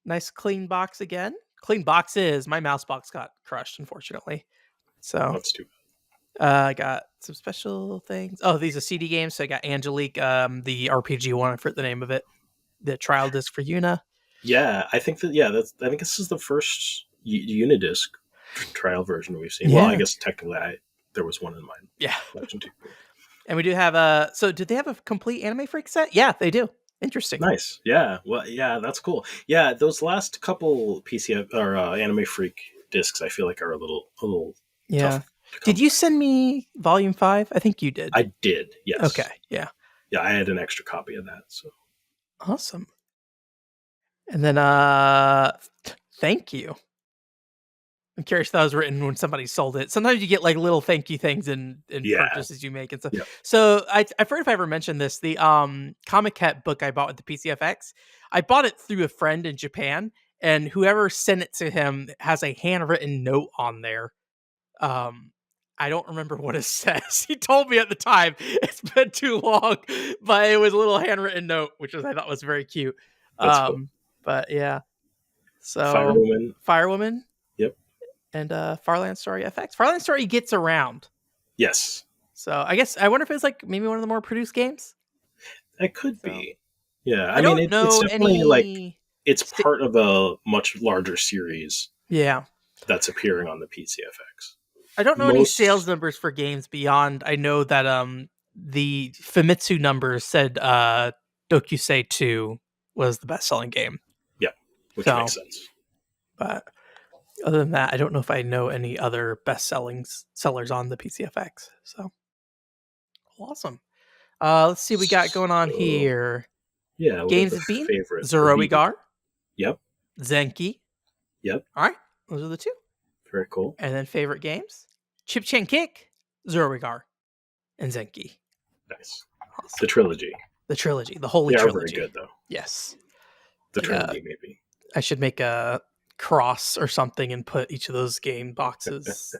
S1: Nice clean box again. Clean box is my mouse box got crushed, unfortunately. So
S2: That's too
S1: I got some special things. Oh, these are CD games. So I got Angelique, the RPG one, I forget the name of it. The trial disc for Yuna.
S2: Yeah, I think that. Yeah, I think this is the first Unidisc trial version we've seen.
S1: Yeah.
S2: Well, I guess technically, there was one in mine.
S1: Yeah.
S2: Collection too.
S1: And we do have a. So did they have a complete Anime Freak set? Yeah, they do. Interesting.
S2: Nice. Yeah. Well, yeah, that's cool. Yeah, those last couple PC or Anime Freak discs, I feel like are a little
S1: Yeah.
S2: tough.
S1: Did you send me Volume 5? I think you did.
S2: I did. Yes.
S1: Okay. Yeah.
S2: Yeah, I had an extra copy of that. So
S1: Awesome. And then Thank you. I'm curious if that was written when somebody sold it. Sometimes you get like little thank you things in
S2: Yeah.
S1: purchases you make and stuff.
S2: Yep.
S1: So I forget if I ever mentioned this. The Comic Cat book I bought with the PCFX, I bought it through a friend in Japan, and whoever sent it to him has a handwritten note on there. Um, I don't remember what it says. He told me at the time. It's been too long, but it was a little handwritten note, which I thought was very cute.
S2: That's cool.
S1: But yeah, so
S2: Firewoman.
S1: Firewoman
S2: Yep.
S1: and Farland Story FX. Farland Story gets around.
S2: Yes.
S1: So I guess I wonder if it's like maybe one of the more produced games.
S2: It could
S1: So
S2: be. Yeah.
S1: I
S2: I mean,
S1: don't
S2: it's
S1: know
S2: definitely like
S1: any.
S2: it's part of a much larger series
S1: Yeah,
S2: that's appearing on the PCFX.
S1: I don't know any sales
S2: Most.
S1: numbers for games beyond. I know that the Famitsu numbers said Dokusei 2 was the best selling game.
S2: Yeah, which
S1: So,
S2: makes sense.
S1: but other than that, I don't know if I know any other best selling sellers on the PCFX. So awesome. Let's see what we got going on
S2: So
S1: here.
S2: yeah, what are
S1: Games
S2: the
S1: have been
S2: favorite or beaten?
S1: Zeroigar,
S2: Yep.
S1: Zenki.
S2: Yep.
S1: All right, those are the two.
S2: Very cool.
S1: And then favorite games: Chip Chan Kick, Zeroigar, and Zenki.
S2: Nice. The
S1: Awesome.
S2: trilogy.
S1: The trilogy, the holy
S2: They are very
S1: trilogy.
S2: good though.
S1: Yes.
S2: The
S1: Like
S2: Trinity, maybe.
S1: I should make a cross or something and put each of those game boxes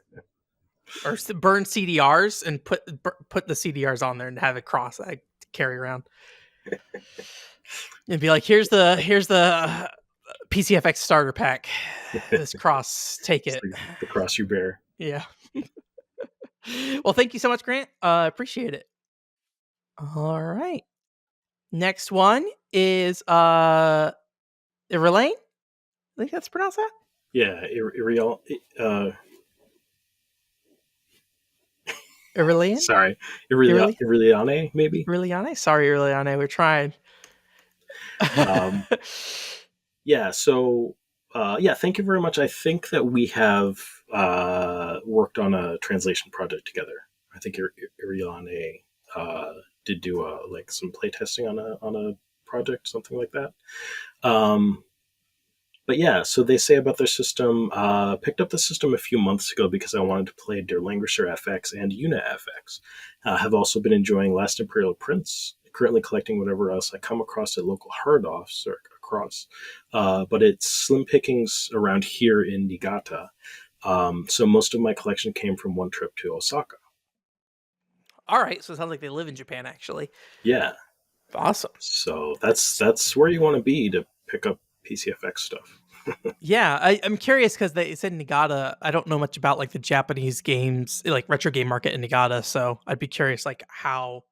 S1: or burn CDRs and put the CDRs on there and have a cross I carry around. And be like, here's the PCFX starter pack. This cross, take
S2: It's
S1: it.
S2: the cross you bear.
S1: Yeah. Well, thank you so much, Grant. Appreciate it. All right. Next one is Irelaine. I think that's pronounced that.
S2: Yeah,
S1: Irelian?
S2: sorry,
S1: Ireli?
S2: Ireliane, maybe.
S1: Ireliane? Sorry, Ireliane. We're trying.
S2: Um, yeah. So, yeah. Thank you very much. I think that we have worked on a translation project together. I think Ireliane did do like some playtesting on a project, something like that. Um, but yeah, so they say about their system, picked up the system a few months ago because I wanted to play Der Languisher FX and Una FX. Have also been enjoying Last Imperial Prince, currently collecting whatever else I come across at local hard-offs or across. But it's slim pickings around here in Niigata. So most of my collection came from one trip to Osaka.
S1: All right. So it sounds like they live in Japan, actually.
S2: Yeah.
S1: Awesome.
S2: So that's where you want to be to pick up PCFX stuff.
S1: Yeah, I'm curious because they said Niigata. I don't know much about like the Japanese games, like retro game market in Niigata. So I'd be curious, like how.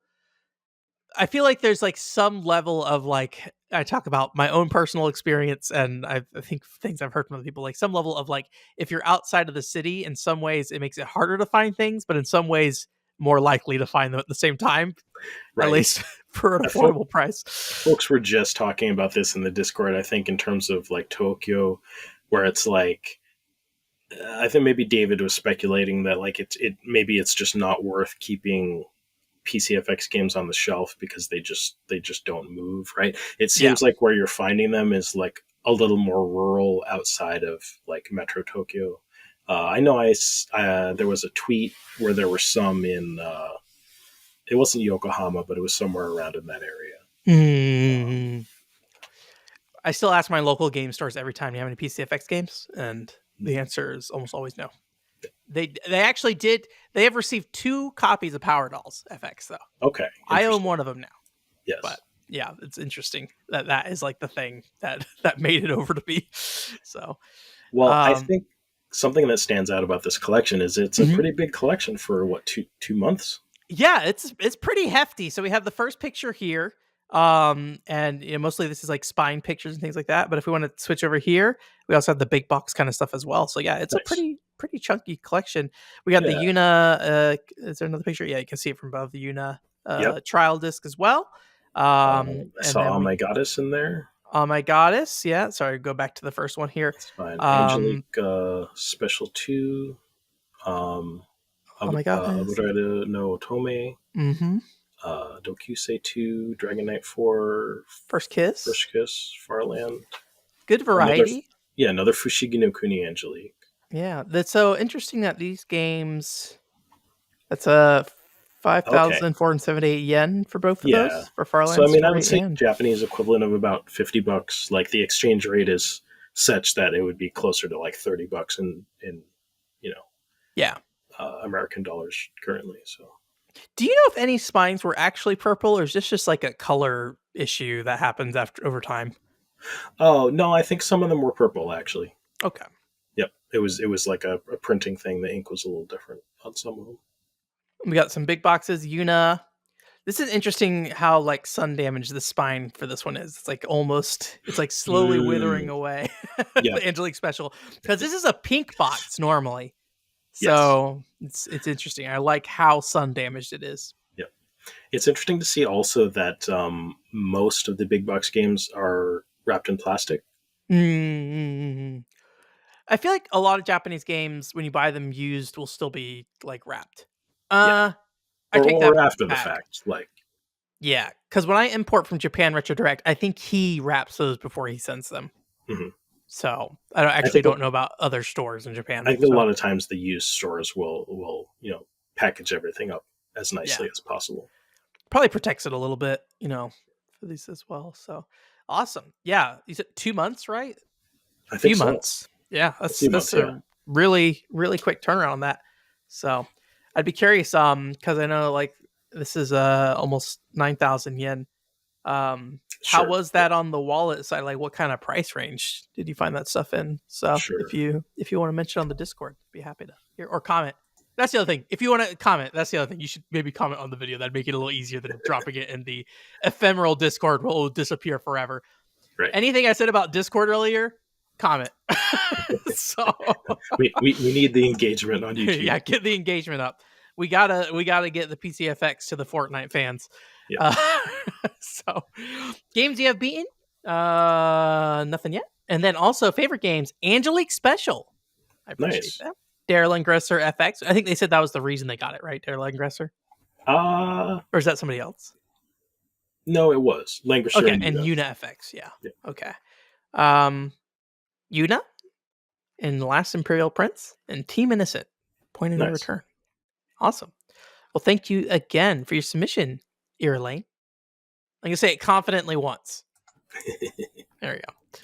S1: I feel like there's like some level of like I talk about my own personal experience, and I think things I've heard from other people, like some level of like if you're outside of the city, in some ways it makes it harder to find things, but in some ways more likely to find them at the same time, at
S2: Right.
S1: least for an
S2: I
S1: affordable price.
S2: Folks were just talking about this in the Discord, I think, in terms of like Tokyo, where it's like, I think maybe David was speculating that like maybe it's just not worth keeping PCFX games on the shelf because they just don't move, right? It
S1: Yeah,
S2: seems like where you're finding them is like a little more rural outside of like Metro Tokyo. I know there was a tweet where there were some in it wasn't Yokohama, but it was somewhere around in that area.
S1: mm. I still ask my local game stores every time, "Do you have any PCFX games?" And the answer is almost always no. They actually did. They have received 2 copies of Power Dolls FX though.
S2: Okay,
S1: I own
S2: interesting.
S1: one of them now. But
S2: Yes.
S1: yeah, it's interesting that that is like the thing that that made it over to me. So,
S2: Well, I
S1: um,
S2: think something that stands out about this collection is it's a
S1: mhm.
S2: pretty big collection for what 2 months.
S1: Yeah, it's pretty hefty. So we have the first picture here. And you know, mostly this is like spine pictures and things like that. But if we want to switch over here, we also have the big box kind of stuff as well. So yeah, it's a
S2: Nice.
S1: pretty chunky collection. We got the
S2: Yeah.
S1: Una. Is there another picture? Yeah, you can see it from above the Una
S2: Yep.
S1: trial disc as well.
S2: I
S1: And
S2: saw
S1: then
S2: Oh My
S1: we
S2: Goddess in there.
S1: Oh My Goddess. Yeah, sorry, go back to the first one here.
S2: It's fine.
S1: Um,
S2: Angelique Special 2. Um,
S1: oh My Goddess.
S2: Aburada no Otome.
S1: Mm-hmm.
S2: Dokusei 2. Dragon Knight 4.
S1: First Kiss.
S2: First Kiss. Farland.
S1: Good
S2: Another
S1: variety.
S2: Yeah, another Fushigi no Kuni Angelique.
S1: Yeah, that's so interesting that these games. That's a
S2: Okay.
S1: 5,478 yen for both of
S2: Yeah.
S1: those for
S2: So I
S1: Farland
S2: mean, I would
S1: Story
S2: say
S1: and
S2: Japanese equivalent of about $50. Like the exchange rate is such that it would be closer to like $30 in you know
S1: yeah.
S2: American dollars currently. So
S1: Do you know if any spines were actually purple, or is this just like a color issue that happens after over time?
S2: oh no, I think some of them were purple actually.
S1: Okay,
S2: Yep, it was like a printing thing. The ink was a little different on some of them.
S1: we got some big boxes. Yuna. This is interesting how like sun damage the spine for this one is. It's like almost, it's like slowly withering
S2: Mm,
S1: away.
S2: yeah.
S1: The Angelique special, because this is a pink box normally,
S2: Yes.
S1: so it's interesting. I like how sun damaged it is.
S2: Yep. It's interesting to see also that most of the big box games are wrapped in plastic.
S1: Mm-hmm. I feel like a lot of Japanese games, when you buy them used, will still be like wrapped.
S2: Yeah.
S1: Uh, I
S2: or
S1: take that
S2: or after the
S1: back.
S2: fact, like
S1: Yeah, because when I import from Japan Retro Direct, I think he wraps those before he sends them.
S2: mhm.
S1: So I don't,
S2: I
S1: actually
S2: think
S1: don't know about other stores in Japan.
S2: I think a
S1: So
S2: lot of times the used stores will package everything up as
S1: yeah,
S2: nicely as possible.
S1: probably protects it a little bit, for these as well. So awesome. Yeah, you said 2 months, right?
S2: I think
S1: Few
S2: so.
S1: months. Yeah,
S2: A
S1: that's
S2: few
S1: that's
S2: months, yeah.
S1: a really quick turnaround on that. So I'd be curious, because I know like this is almost 9,000 yen. How
S2: Sure.
S1: was
S2: Yeah.
S1: that on the wallet side? Like, what kind of price range did you find that stuff in? So, if
S2: Sure.
S1: you want to mention on the Discord, be happy to hear or comment. That's the other thing. If you want to comment, that's the other thing. You should maybe comment on the video. That'd make it a little easier than dropping it in the ephemeral Discord where it will disappear forever.
S2: Right.
S1: Anything I said about Discord earlier, comment. So
S2: We need the engagement on YouTube.
S1: yeah, get the engagement up. We gotta get the PCFX to the Fortnite fans.
S2: Yeah.
S1: Uh, so games you have beaten, nothing yet. And then also favorite games, Angelique Special. I appreciate
S2: Nice.
S1: that. Daryl Ingresser FX. I think they said that was the reason they got it, right? Daryl Ingresser,
S2: Uh
S1: or is that somebody else?
S2: no, it was Lancashire
S1: Okay,
S2: and
S1: and
S2: Utah.
S1: Una FX. Yeah.
S2: Yeah.
S1: Okay. Um, Una and Last Imperial Prince and Team Innocent. Point of no
S2: Nice.
S1: return. Awesome. Well, thank you again for your submission, Ilan. I'm gonna say it confidently once. There we go.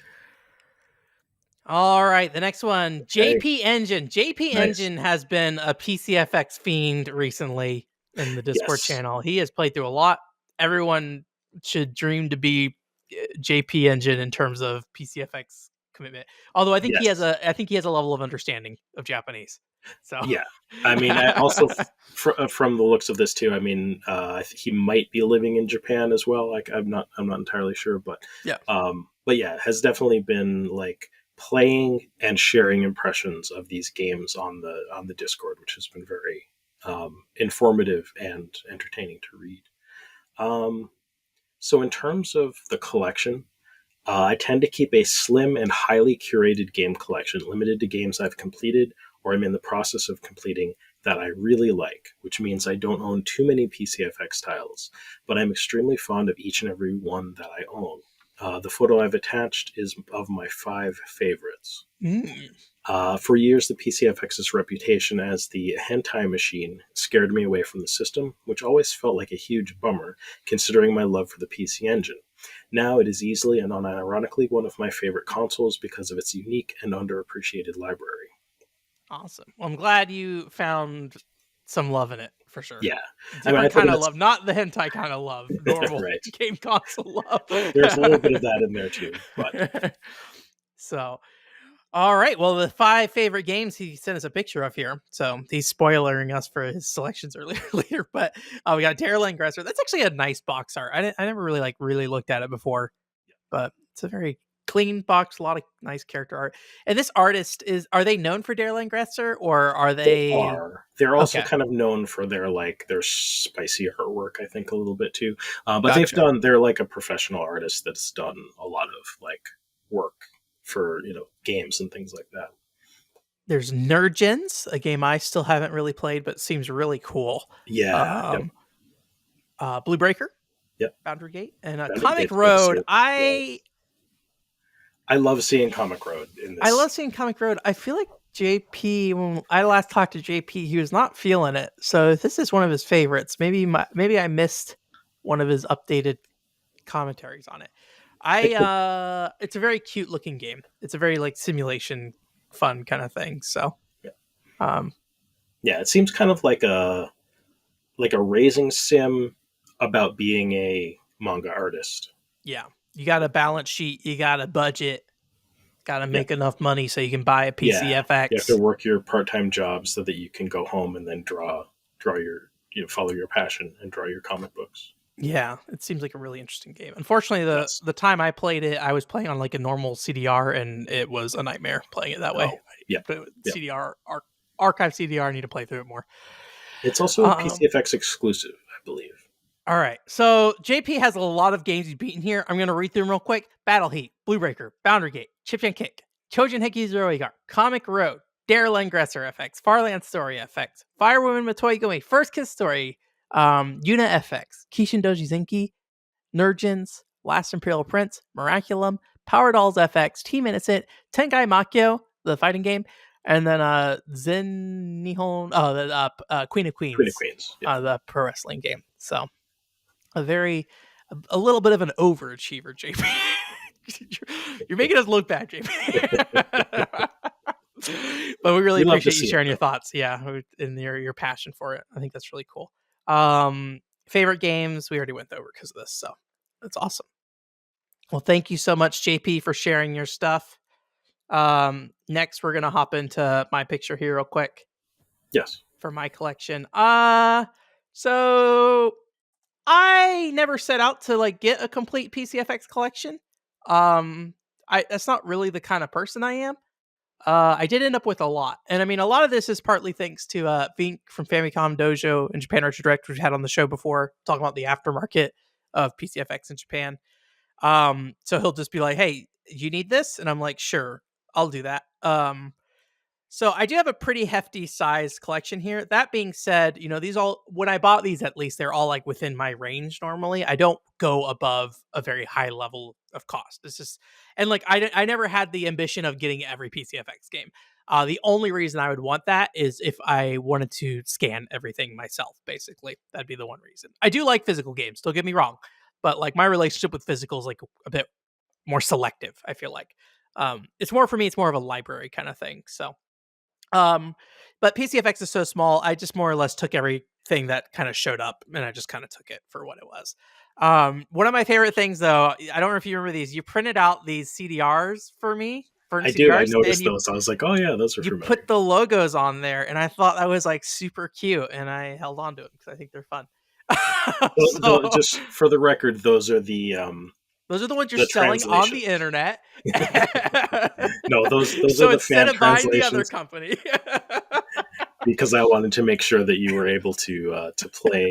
S1: All right, the next one,
S2: Okay.
S1: JP Engine. JP
S2: Nice.
S1: Engine has been a PCFX fiend recently in the Discord
S2: Yes.
S1: channel. He has played through a lot. Everyone should dream to be JP Engine in terms of PCFX commitment. Although
S2: Yes.
S1: I think he has a level of understanding of Japanese. So
S2: Yeah. I mean, I also from the looks of this too. I mean, I think he might be living in Japan as well. Like, I'm not entirely sure,
S1: yeah,
S2: but yeah, has definitely been like playing and sharing impressions of these games on the Discord, which has been very informative and entertaining to read. Um, so, in terms of the collection, I tend to keep a slim and highly curated game collection, limited to games I've completed or I'm in the process of completing that I really like, which means I don't own too many PCFX titles, but I'm extremely fond of each and every one that I own. The photo I've attached is of my 5 favorites.
S1: mm,
S2: For years, the PCFX's reputation as the hentai machine scared me away from the system, which always felt like a huge bummer considering my love for the PC Engine. Now it is easily and unironically one of my favorite consoles because of its unique and underappreciated library.
S1: awesome. Well, I'm glad you found some love in it for sure.
S2: Yeah, I mean, I
S1: Different
S2: think
S1: kind of
S2: that's
S1: love, not the hentai kind of love, normal
S2: right.
S1: game console
S2: There's a little bit
S1: love.
S2: of that in there too, but
S1: So, all right. Well, the 5 favorite games he sent us a picture of here. So he's spoilering us for his selections earlier later. But we got Daryl Ingresser. That's actually a nice box art. I never really looked at it before, but it's a very clean box. A lot of nice character art. And this artist are they known for Daryl Ingresser, or are
S2: they
S1: they
S2: are. They're also
S1: okay?
S2: kind of known for their spicy artwork, I think, a little bit too. But
S1: Gotcha.
S2: they're like a professional artist that's done a lot of like work for games and things like that.
S1: There's Nerdgens, a game I still haven't really played, but seems really cool.
S2: Yeah. Yep.
S1: Um, Blue Breaker,
S2: Yep.
S1: Boundary Gate, and
S2: Boundary
S1: Comic
S2: Gate's good to see
S1: Road.
S2: it. Yeah. I love seeing Comic Road in
S1: I
S2: this.
S1: love seeing Comic Road. I feel like JP, when I last talked to JP, he was not feeling it. So this is one of his favorites. Maybe I missed one of his updated commentaries on it.
S2: It could,
S1: It's a very cute looking game. It's a very like simulation fun kind of thing. So
S2: yeah.
S1: um
S2: Yeah, it seems kind of like a raising sim about being a manga artist.
S1: yeah. You got a balance sheet, you got a budget, got to
S2: Yeah,
S1: make enough money so you can buy a
S2: yeah. You have to
S1: PCFX.
S2: work your part time job so that you can go home and then draw your follow your passion and draw your comic books.
S1: Yeah, it seems like a really interesting game. Unfortunately,
S2: Yes.
S1: the time I played it, I was playing on like a normal CDR, and it was a nightmare playing it that way.
S2: Oh, yeah,
S1: But
S2: yeah.
S1: archive CDR, I need to play through it more.
S2: It's also a
S1: Um,
S2: PCFX exclusive, I believe.
S1: all right, so JP has a lot of games he's beaten here. I'm gonna read through them real quick: Battle Heat, Blue Breaker, Boundary Gate, Chip and Kick, Chojin Heki Zero Egar, Comic Road, Daryl Ingressor FX, Farland Story FX, Firewoman Matoi Gumi, First Kiss Story, Yuna FX, Kishin Doji Zenki, Nurgens, Last Imperial Prince, Miraculum, Power Dolls FX, Team Innocent, Tengai Makyo, the fighting game, and then Zen Nihon, Queen of
S2: Queen of
S1: Queens,
S2: Queens. Yeah.
S1: the pro wrestling game. So a little bit of an overachiever, JP. You're making us look bad, JP. But we really
S2: We love to
S1: appreciate you
S2: see it
S1: sharing your
S2: though.
S1: thoughts. Yeah, and your passion for it. I think that's really cool. Favorite games we already went over because of this, so that's awesome. Well, thank you so much, JP, for sharing your stuff. Next, we're gonna hop into my picture here real quick
S2: Yes.
S1: for my collection. So I never set out to like get a complete PCFX collection. Um, I That's not really the kind of person I am. I did end up with a lot, and I mean, a lot of this is partly thanks to Vink from Famicom Dojo and Japan Retro Direct, which we had on the show before, talking about the aftermarket of PCFX in Japan. So he'll just be like, "Hey, you need this?" And I'm like, "Sure, I'll do that." So I do have a pretty hefty size collection here. That being said, these all when I bought these, at least they're all like within my range normally. I don't go above a very high level of cost. It's just and like I never had the ambition of getting every PCFX game. The only reason I would want that is if I wanted to scan everything myself, basically. That'd be the one reason. I do like physical games, don't get me wrong. But like my relationship with physical is like a bit more selective, I feel like. It's more for me, it's more of a library kind of thing. So um, but PCFX is so small, I just more or less took everything that kind of showed up and I just kind of took it for what it was. One of my favorite things though, I don't know if you remember these, you printed out these CDRs for me,
S2: I
S1: Furnace
S2: do. I
S1: CDRs, and
S2: noticed those. I was like, oh yeah, those are
S1: you
S2: familiar.
S1: put the logos on there, and I thought that was like super cute, and I held on to it because I think they're fun. So
S2: Just for the record, those are
S1: those are the ones you're
S2: the
S1: selling on the
S2: translations.
S1: internet.
S2: No, those are
S1: So
S2: the
S1: instead
S2: fan
S1: of buying the other
S2: translations
S1: company.
S2: because I wanted to make sure that you were able to play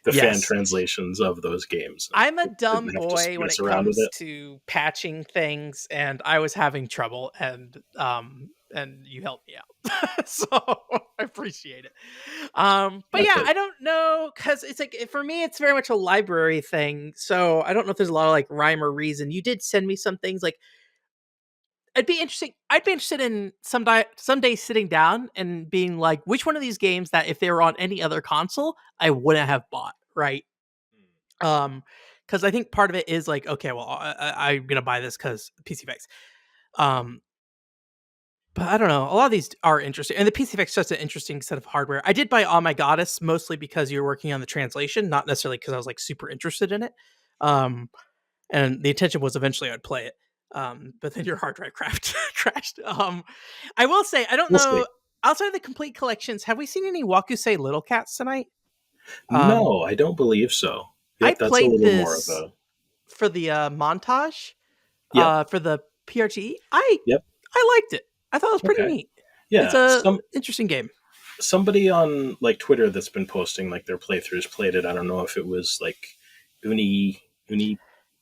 S2: the fan
S1: Yes.
S2: translations of those games.
S1: I'm a
S2: Didn't
S1: dumb
S2: have to
S1: boy when
S2: mess
S1: it
S2: around with
S1: comes
S2: it.
S1: to patching things, and I was having trouble, and you helped me out. So I appreciate it. But
S2: My
S1: yeah,
S2: pleasure.
S1: I don't know, because it's like for me it's very much a library thing. So I don't know if there's a lot of like rhyme or reason. You did send me some things like I'd be interested in someday sitting down and being like, which one of these games that if they were on any other console, I wouldn't have bought, right? Um, because I think part of it is like, okay, well, I'm gonna buy this because PC Fix. Um, but I don't know. A lot of these are interesting, and the PC Fix is just an interesting set of hardware. I did buy All My Goddess mostly because you were working on the translation, not necessarily because I was like super interested in it. Um, and the intention was eventually I'd play it. But then your hard drive crashed. I will say I don't
S2: We'll see.
S1: know outside of the complete collections. Have we seen any Wakusei Little Cats tonight? Um,
S2: No, I don't believe so.
S1: I
S2: Yep, that's a
S1: played
S2: little more of
S1: this
S2: a
S1: for the montage
S2: yep,
S1: for the PRTE. I
S2: yep.
S1: liked it. I thought it was pretty
S2: Okay,
S1: neat. It's
S2: yeah.
S1: a interesting game.
S2: Somebody on like Twitter that's been posting like their playthroughs played it. I don't know if it was like Uni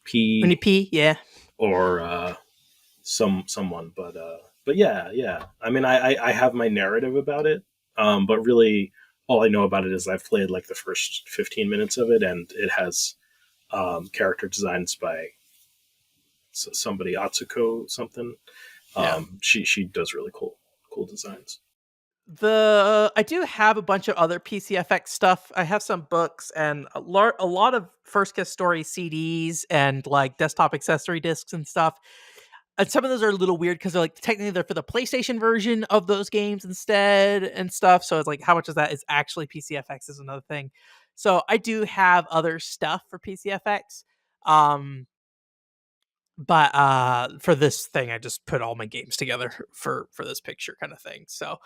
S2: P
S1: P, yeah.
S2: or someone, but yeah, yeah. I mean, I have my narrative about it, but really all I know about it is I've played like the first 15 minutes of it, and it has character designs by somebody Atsuko something.
S1: Yeah.
S2: She does really cool designs.
S1: I do have a bunch of other PCFX stuff. I have some books and a lot of First Kiss Story CDs and like desktop accessory discs and stuff. And some of those are a little weird because they're like technically they're for the PlayStation version of those games instead and stuff. So it's like how much of that is actually PCFX is another thing. So I do have other stuff for PCFX. Um, but for this thing I just put all my games together for this picture kind of thing. So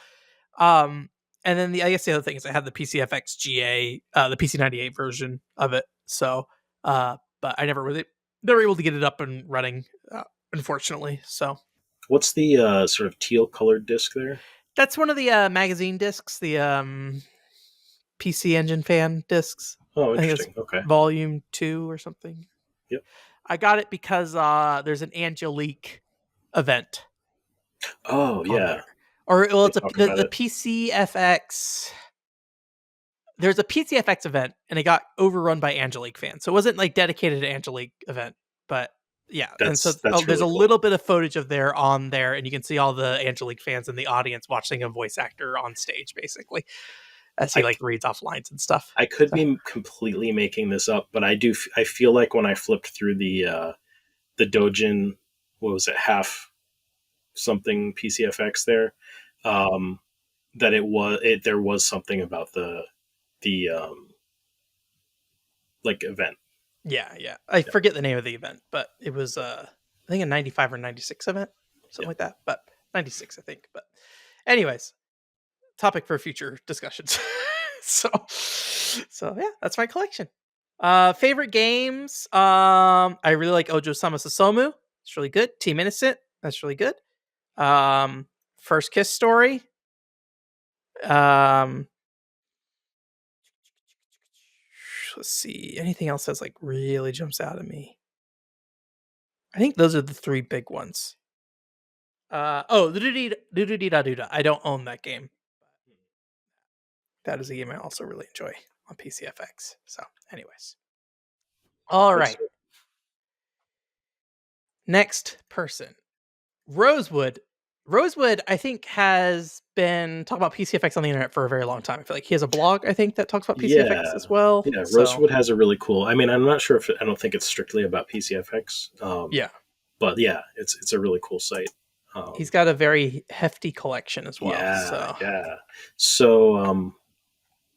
S1: um, and then I guess the other thing is I have the PCFX GA, the PC98 version of it. So, but I never able to get it up and running, unfortunately. So
S2: What's the sort of teal colored disc there?
S1: that's one of the magazine discs, the PC Engine Fan discs.
S2: Oh,
S1: I think it's
S2: interesting. Okay.
S1: volume 2 or something.
S2: Yep.
S1: I got it because there's an Angelique event
S2: Oh
S1: on
S2: yeah,
S1: there, or well,
S2: they
S1: it's
S2: talk about
S1: the
S2: it.
S1: PCFX. There's a PCFX event and it got overrun by Angelique fans. So it wasn't like dedicated to Angelique event, but yeah. And so
S2: That's
S1: there's
S2: really
S1: a
S2: cool.
S1: little bit of footage of there on there, and you can see all the Angelique fans in the audience watching a voice actor on stage, basically, as he
S2: I
S1: like reads off lines and stuff.
S2: I could
S1: So
S2: be completely making this up, but I feel like when I flipped through the Dojin, what was it, half something PCFX there, um, that there was something about the like event.
S1: yeah. I
S2: Yeah.
S1: forget the name of the event, but it was I think a 95 or 96 event, something
S2: Yeah.
S1: like that. But 96, I think. But anyways, topic for future discussions. So yeah, that's my collection. Favorite games. I really like Ojo Sama Sasomu. It's really good. Team Innocent. That's really good. First Kiss Story. Um, let's see. Anything else that's like really jumps out at me? I think those are the three big ones. Oh, Duda. I don't own that game. That is a game I also really enjoy on PCFX. So, anyways. All right.
S2: Excellent.
S1: Next person. Rosewood. Rosewood, I think, has been talking about PCFX on the internet for a very long time. I feel like he has a blog, I think, that talks about PCFX
S2: Yeah.
S1: as well.
S2: Yeah,
S1: So,
S2: Rosewood has a really cool. I mean, I'm not sure if I don't think it's strictly about PCFX,
S1: yeah,
S2: but yeah, it's a really cool site.
S1: he's got a very hefty collection as well.
S2: Yeah,
S1: So,
S2: yeah. So,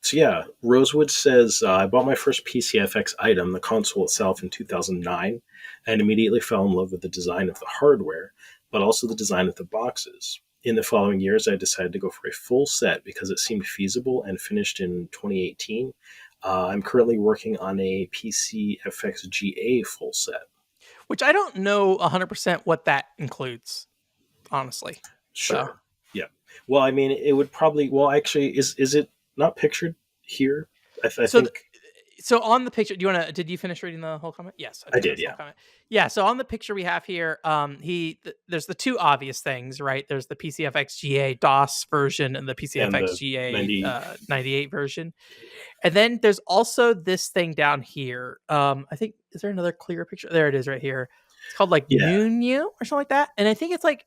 S2: so yeah, Rosewood says I bought my first PCFX item, the console itself, in 2009, and immediately fell in love with the design of the hardware, but also the design of the boxes. In the following years, I decided to go for a full set because it seemed feasible and finished in 2018. I'm currently working on a PCFX GA full set.
S1: which I don't know 100% what that includes, honestly. So,
S2: Sure. Yeah. Well, I mean, it would probably. Well, actually, is it not pictured here? I
S1: so
S2: think
S1: so on the picture, do you want to? Did you finish reading the whole comment? Yes, I
S2: I
S1: think
S2: did.
S1: that's the whole
S2: Yeah,
S1: comment. Yeah. So on the picture we have here, there's the two obvious things, right? There's the PCFX GA DOS version and the
S2: and
S1: PCFX
S2: the
S1: GA
S2: 90.
S1: 98 version, and then there's also this thing down here. I think is there another clearer picture? There it is, right here. It's called like
S2: Yeah,
S1: Nunya or something like that, and I think it's like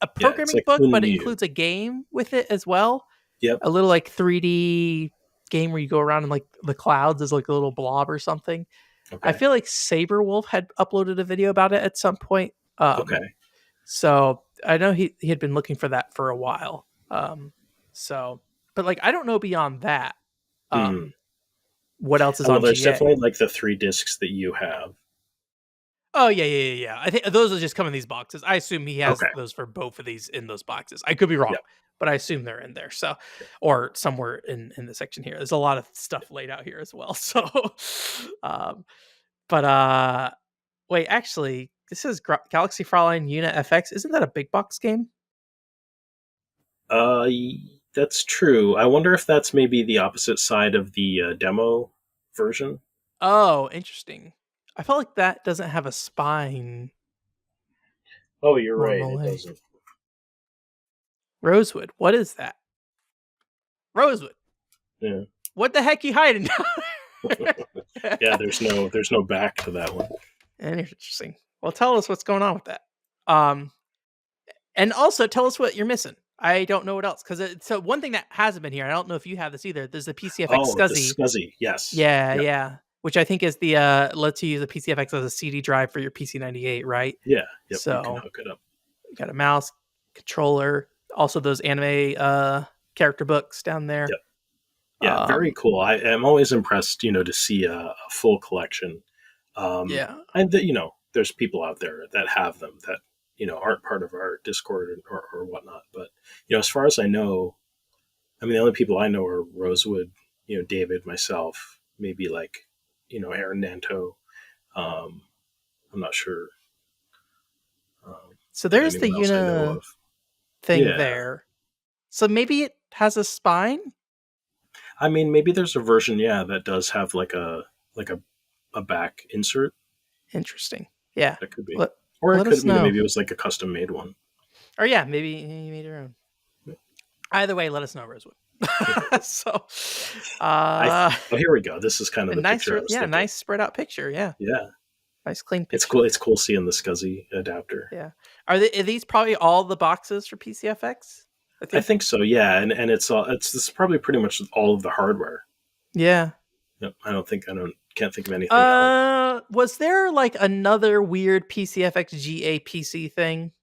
S1: a
S2: yeah. It's
S1: programming
S2: like
S1: book, but it
S2: Unmu.
S1: includes a game with it as well,
S2: Yep.
S1: a little like 3D game where you go around in like the clouds as like a little blob or something. I
S2: Okay.
S1: feel like Saberwolf had uploaded a video about it at some point.
S2: Okay.
S1: So I know he had been looking for that for a while. So but like I don't know beyond that.
S2: Hmm.
S1: What else is
S2: Well,
S1: on
S2: there's
S1: GA?
S2: definitely like the three discs that you have.
S1: Oh yeah. I think those will just come in these boxes. I assume he has
S2: Okay.
S1: those for both of these in those boxes. I could be wrong,
S2: Yep.
S1: but I assume they're in there. So,
S2: Yep.
S1: or somewhere in the section here. There's a lot of stuff laid out here as well. So, um, but wait, actually, this is Galaxy Fraulein Una FX. Isn't that a big box game?
S2: That's true. I wonder if that's maybe the opposite side of the demo version.
S1: Oh, interesting. I felt like that doesn't have a spine
S2: Oh, you're right. It
S1: normally.
S2: doesn't.
S1: Rosewood. What is that? Rosewood.
S2: Yeah.
S1: What the heck you hiding down there?
S2: Yeah. There's no back to that one.
S1: Interesting. Well, tell us what's going on with that. Um, and also tell us what you're missing. I don't know what else because so one thing that hasn't been here. I don't know if you have this either. There's the PCFX
S2: Oh, the
S1: SCSI.
S2: SCSI. Yes.
S1: Yeah,
S2: Yep.
S1: yeah. Which I think is the lets you use a PCFX as a CD drive for your PC98, right?
S2: Yeah. Yep. You can
S1: So
S2: hook it up.
S1: you got a mouse, controller, also those anime character books down there.
S2: Yep. Yeah. Very cool. I am always impressed, to see a full collection.
S1: Yeah.
S2: And there's people out there that have them that aren't part of our Discord or whatnot. But as far as I know, I mean, the only people I know are Rosewood, David, myself, maybe like Aaron Nanto. I'm not sure
S1: So
S2: of
S1: there's the
S2: anyone else I know
S1: Una
S2: of.
S1: thing
S2: Yeah,
S1: there. So maybe it has a spine?
S2: I mean, maybe there's a version, yeah, that does have like a back insert.
S1: Interesting. Yeah.
S2: That could be,
S1: Let,
S2: or it
S1: let
S2: could,
S1: us know.
S2: maybe it was like a custom made one.
S1: Or yeah, maybe you made your own. Either way, let us know, Rosewood. So,
S2: Oh, here we go. This is kind of
S1: a
S2: the
S1: nice,
S2: picture I was
S1: yeah,
S2: thinking.
S1: nice spread out picture. Yeah,
S2: Yeah,
S1: nice clean
S2: it's
S1: picture.
S2: cool. It's cool seeing the SCSI adapter.
S1: Yeah, are these probably all the boxes for PCFX? I
S2: I
S1: think.
S2: think so. Yeah, and this is probably pretty much all of the hardware.
S1: Yeah.
S2: Yep. Can't think of anything else.
S1: Was there like another weird PCFX GA PC thing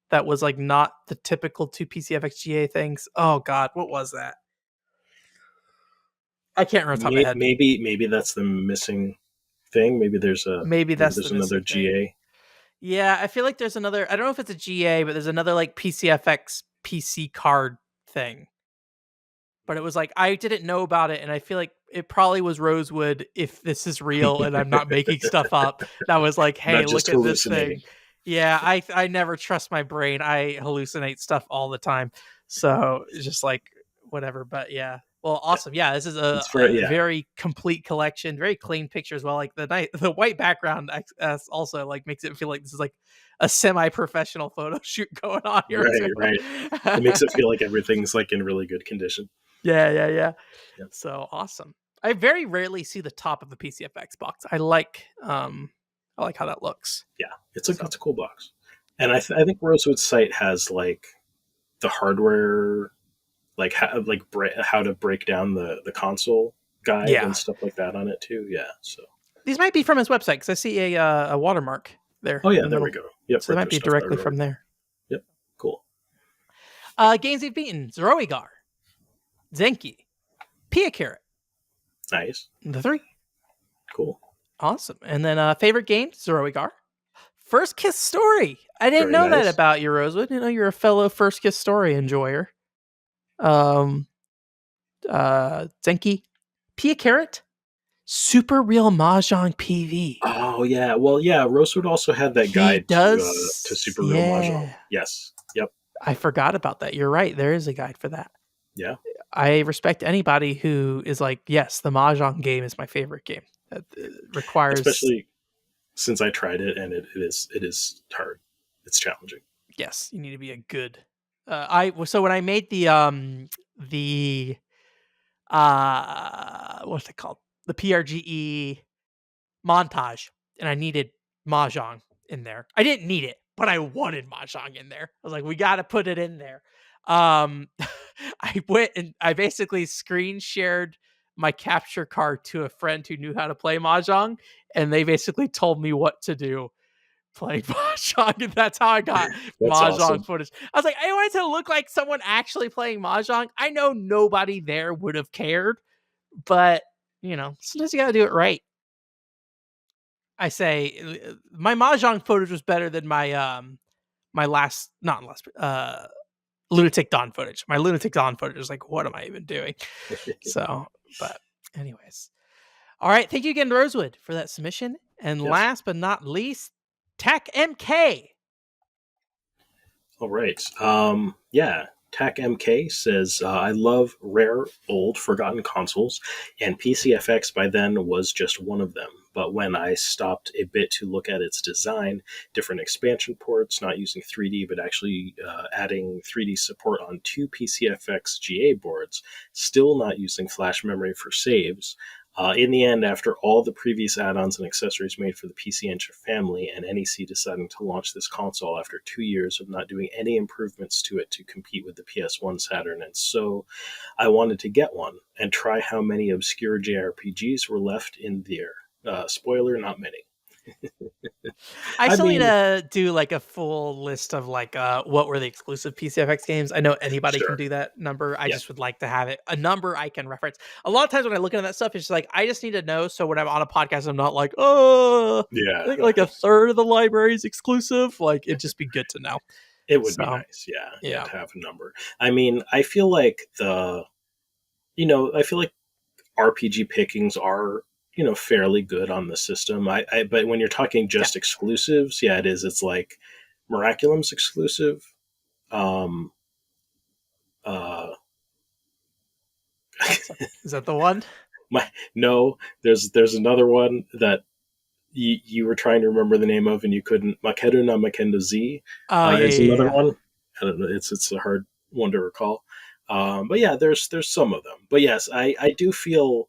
S1: that was like not the typical two PCFX GA things? Oh God, what was that? I can't remember the top of my head.
S2: Maybe that's the missing thing.
S1: Maybe
S2: Maybe
S1: that's the
S2: there's another
S1: missing thing.
S2: GA.
S1: Yeah, I feel like there's another. I don't know if it's a GA, but there's another like PCFX PC card thing. But it was like I didn't know about it, and I feel like it probably was Rosewood if this is real and I'm not making stuff up. That was like, hey,
S2: Not
S1: look
S2: just
S1: at this
S2: hallucinating.
S1: thing. Yeah, I never trust my brain. I hallucinate stuff all the time. So it's just like whatever. But yeah. Well,
S2: Yeah,
S1: awesome. Yeah, this is a,
S2: it's very
S1: a
S2: yeah.
S1: very complete collection, very clean picture as well. Like the white background also like makes it feel like this is like a semi-professional photo shoot going on here
S2: Right,
S1: too.
S2: right. It makes it feel like everything's like in really good condition.
S1: Yeah.
S2: Yeah,
S1: So awesome. I very rarely see the top of the PCFX box. I like how that looks.
S2: yeah.
S1: So
S2: It's a cool box, and I think Rosewood's site has like the hardware, like how to break down the console guide and
S1: yeah,
S2: stuff like that on it too. Yeah. So.
S1: these might be from his website because I see a watermark there
S2: Oh
S1: in
S2: yeah,
S1: the
S2: there we
S1: middle.
S2: go. Yep,
S1: So they might
S2: retro
S1: be
S2: stuff.
S1: directly from there.
S2: Yep, cool.
S1: Games we've beaten: Zeroigar, Zenki, Pia Carrot,
S2: Nice,
S1: the three.
S2: cool,
S1: Awesome. And then favorite game: Zeroigar. First Kiss Story. I didn't
S2: very
S1: know that
S2: nice.
S1: about you, Rosewood. You're a fellow First Kiss Story enjoyer. Um, Zenki, Pia Carrot, Super Real Mahjong PV.
S2: Oh yeah, well yeah. Rosewood also had that
S1: He
S2: guide to
S1: does,
S2: Super Real Mahjong.
S1: yeah.
S2: Yes. Yep.
S1: I forgot about that. You're right. There is a guide for that.
S2: Yeah.
S1: I respect anybody who is like, yes, the Mahjong game is my favorite game. That requires,
S2: Especially since I tried it and it is hard. It's challenging.
S1: yes, you need to be a good. So when I made the what's it called, the PRGE montage, and I needed mahjong in there. I didn't need it, but I wanted mahjong in there. I was like, we got to put it in there. I went and I basically screen shared my capture card to a friend who knew how to play mahjong, and they basically told me what to do playing mahjong, and that's how I got
S2: That's
S1: mahjong
S2: awesome.
S1: footage. I was like, I wanted to look like someone actually playing mahjong. I know nobody there would have cared, but sometimes you got to do it right. I say my mahjong footage was better than my last not last lunatic dawn footage. My lunatic dawn footage is like, what am I even doing? So, but anyways, all right. Thank you again, Rosewood, for that submission. And
S2: Yes.
S1: last but not least, Tac MK.
S2: All right. Yeah. Tac MK says, I love rare, old, forgotten consoles, and PCFX by then was just one of them. But when I stopped a bit to look at its design, different expansion ports, not using 3D, but actually adding 3D support on two PCFX GA boards, still not using flash memory for saves, In the end, after all the previous add-ons and accessories made for the PC Engine family, and NEC deciding to launch this console after 2 years of not doing any improvements to it to compete with the PS1 Saturn, and so I wanted to get one and try how many obscure JRPGs were left in there. Spoiler, not many.
S1: I
S2: I
S1: still need
S2: mean,
S1: to do like a full list of like what were the exclusive PCFX games. I know anybody can
S2: sure.
S1: do that number. I
S2: Yeah.
S1: just would like to have it a number I can reference. A lot of times when I look into that stuff, it's just like I just need to know. So when I'm on a podcast, I'm not like, oh, I
S2: Yeah.
S1: think like a third of the library is exclusive. Like it'd just be good to know.
S2: It would be
S1: So
S2: nice. Yeah. Yeah.
S1: yeah,
S2: To have a number. I mean, I feel like I feel like RPG pickings are, fairly good on the system. But when you're talking
S1: yeah.
S2: just exclusives, yeah, it is. It's like Miraculum's exclusive. Um, uh,
S1: Is that the one?
S2: no, there's another one that you were trying to remember the name of and you couldn't. Makeru na Makendo Z
S1: Oh yeah,
S2: is
S1: yeah,
S2: another
S1: yeah.
S2: one. I don't know. It's a hard one to recall. But yeah, there's some of them. But yes, I do feel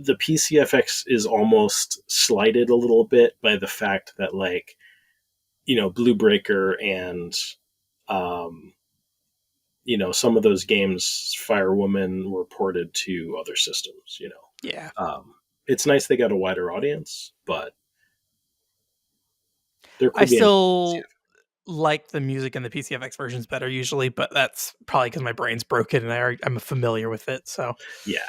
S2: the PCFX is almost slighted a little bit by the fact that, like, Blue Breaker and um, some of those games, Firewoman, were ported to other systems.
S1: Yeah.
S2: It's nice they got a wider audience, but there
S1: I
S2: could be an
S1: still like the music in the PCFX versions better usually, but that's probably because my brain's broken and I'm familiar with it. So,
S2: yeah.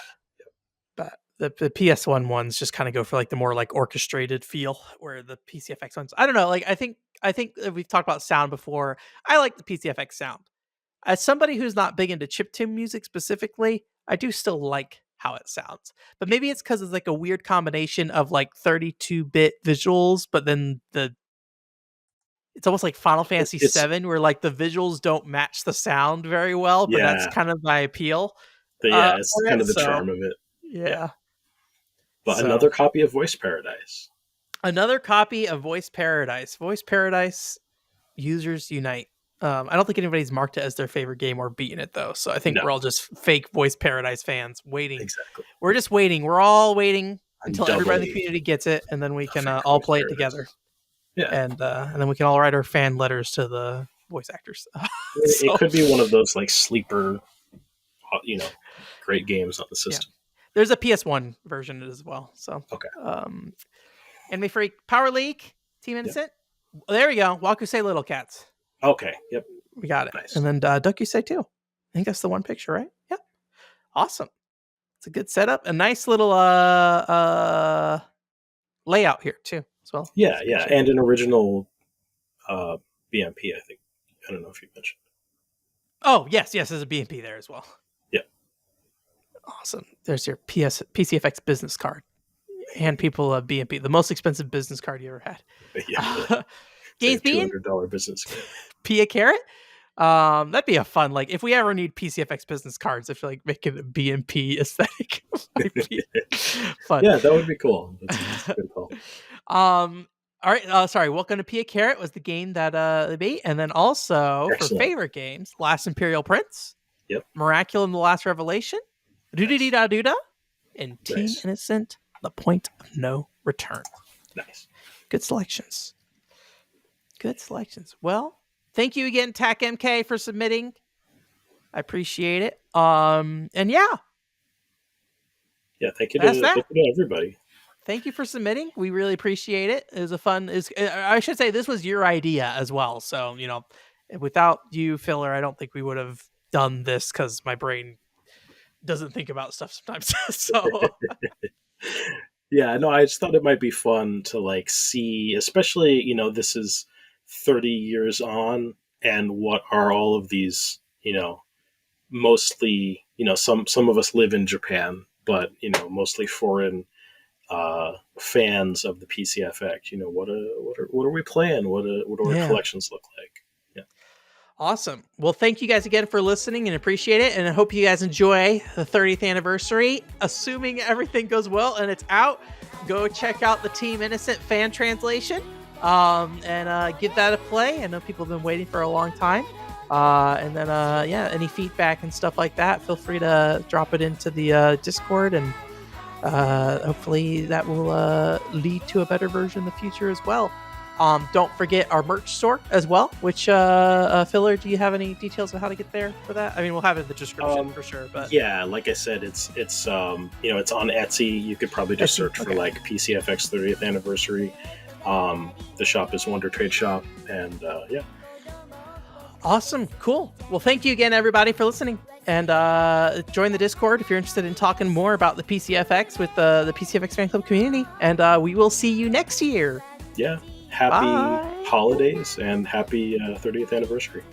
S1: but the PS1 ones just kind of go for like the more like orchestrated feel, where the PCFX ones, I don't know. Like I think we've talked about sound before. I like the PCFX sound. As somebody who's not big into chiptune music specifically, I do still like how it sounds. But maybe it's because it's like a weird combination of like 32-bit visuals, but then it's almost like Final Fantasy
S2: It's
S1: VII, where like the visuals don't match the sound very well, but that's
S2: yeah,
S1: kind of my appeal.
S2: it's
S1: For
S2: kind
S1: it.
S2: of the
S1: So
S2: charm of it. Yeah,
S1: yeah.
S2: but
S1: So
S2: another copy of Voice Paradise.
S1: another copy of Voice Paradise. Voice Paradise users unite. I don't think anybody's marked it as their favorite game or beaten it though. So I think
S2: No,
S1: we're all just fake Voice Paradise fans waiting.
S2: exactly.
S1: We're just waiting. We're all waiting
S2: I'm
S1: until everybody in the
S2: doubly
S1: community gets it, and then we
S2: a
S1: can
S2: fan of
S1: all
S2: Voice
S1: play it
S2: Paradise.
S1: together,
S2: Yeah,
S1: and then we can all write our fan letters to the voice actors.
S2: it
S1: So
S2: could be one of those like sleeper, great games on the
S1: yeah,
S2: system.
S1: there's a PS1 version as well. So
S2: Okay.
S1: Enemy Freak, Power League, Team
S2: Yep.
S1: Innocent. There we go. Wakusei Little Cats.
S2: Okay. Yep.
S1: We got it.
S2: Nice.
S1: And then Dokusei too. I think that's the one picture, right? Yep. Awesome. It's a good setup. A nice little layout here too, as well.
S2: Yeah, yeah,
S1: Picture.
S2: and an original BMP. I think. I don't know if you mentioned.
S1: Oh yes, there's a BMP there as well.
S2: Yeah.
S1: Awesome. There's your PCFX business card. Hand people a BMP, the most expensive business card you ever had.
S2: Yeah.
S1: Games being
S2: $200 business card.
S1: Pia Carrot. That'd be a fun, like, if we ever need PCFX business cards, I feel like making a BMP aesthetic might be fun.
S2: Yeah, that would be cool. That's a good call.
S1: All right. Sorry. Welcome to Pia Carrot was the game that they beat, and then also
S2: Excellent.
S1: for favorite games, Last Imperial Prince.
S2: Yep.
S1: Miraculum: The Last Revelation. Doo-doo-dee-da-doo-da. And Team
S2: Nice.
S1: Innocent: The Point of No Return.
S2: Nice.
S1: Good selections. Good selections. Well, thank you again, Tac MK, for submitting. I appreciate it. And yeah,
S2: Yeah, thank you
S1: that's that.
S2: thank you to everybody.
S1: Thank you for submitting. We really appreciate it. It was a fun. I should say this was your idea as well. So without you, Filler, I don't think we would have done this because my brain doesn't think about stuff sometimes. So
S2: Yeah, no, I just thought it might be fun to like see, especially, this is 30 years on, and what are all of these, mostly, some of us live in Japan, but, mostly foreign fans of the PCFX. What are we playing? What do our collections look like? Yeah.
S1: Awesome. Well, thank you guys again for listening and appreciate it. And I hope you guys enjoy the 30th anniversary. Assuming everything goes well and it's out, go check out the Team Innocent fan translation and give that a play. I know people have been waiting for a long time. And then, any feedback and stuff like that, feel free to drop it into the Discord and hopefully that will lead to a better version in the future as well. Don't forget our merch store as well, which Filler, do you have any details on how to get there for that? I mean, we'll have it in the description for sure, but
S2: Yeah, like I said, it's it's on Etsy. You could probably just
S1: Etsy,
S2: search for
S1: okay.
S2: like PCFX 30th anniversary. The shop is Wonder Trade Shop, and yeah.
S1: Awesome. Cool. Well, thank you again, everybody, for listening. And join the Discord if you're interested in talking more about the PCFX with the PCFX fan club community. And we will see you next year.
S2: Yeah, happy
S1: Bye.
S2: holidays and happy 30th anniversary.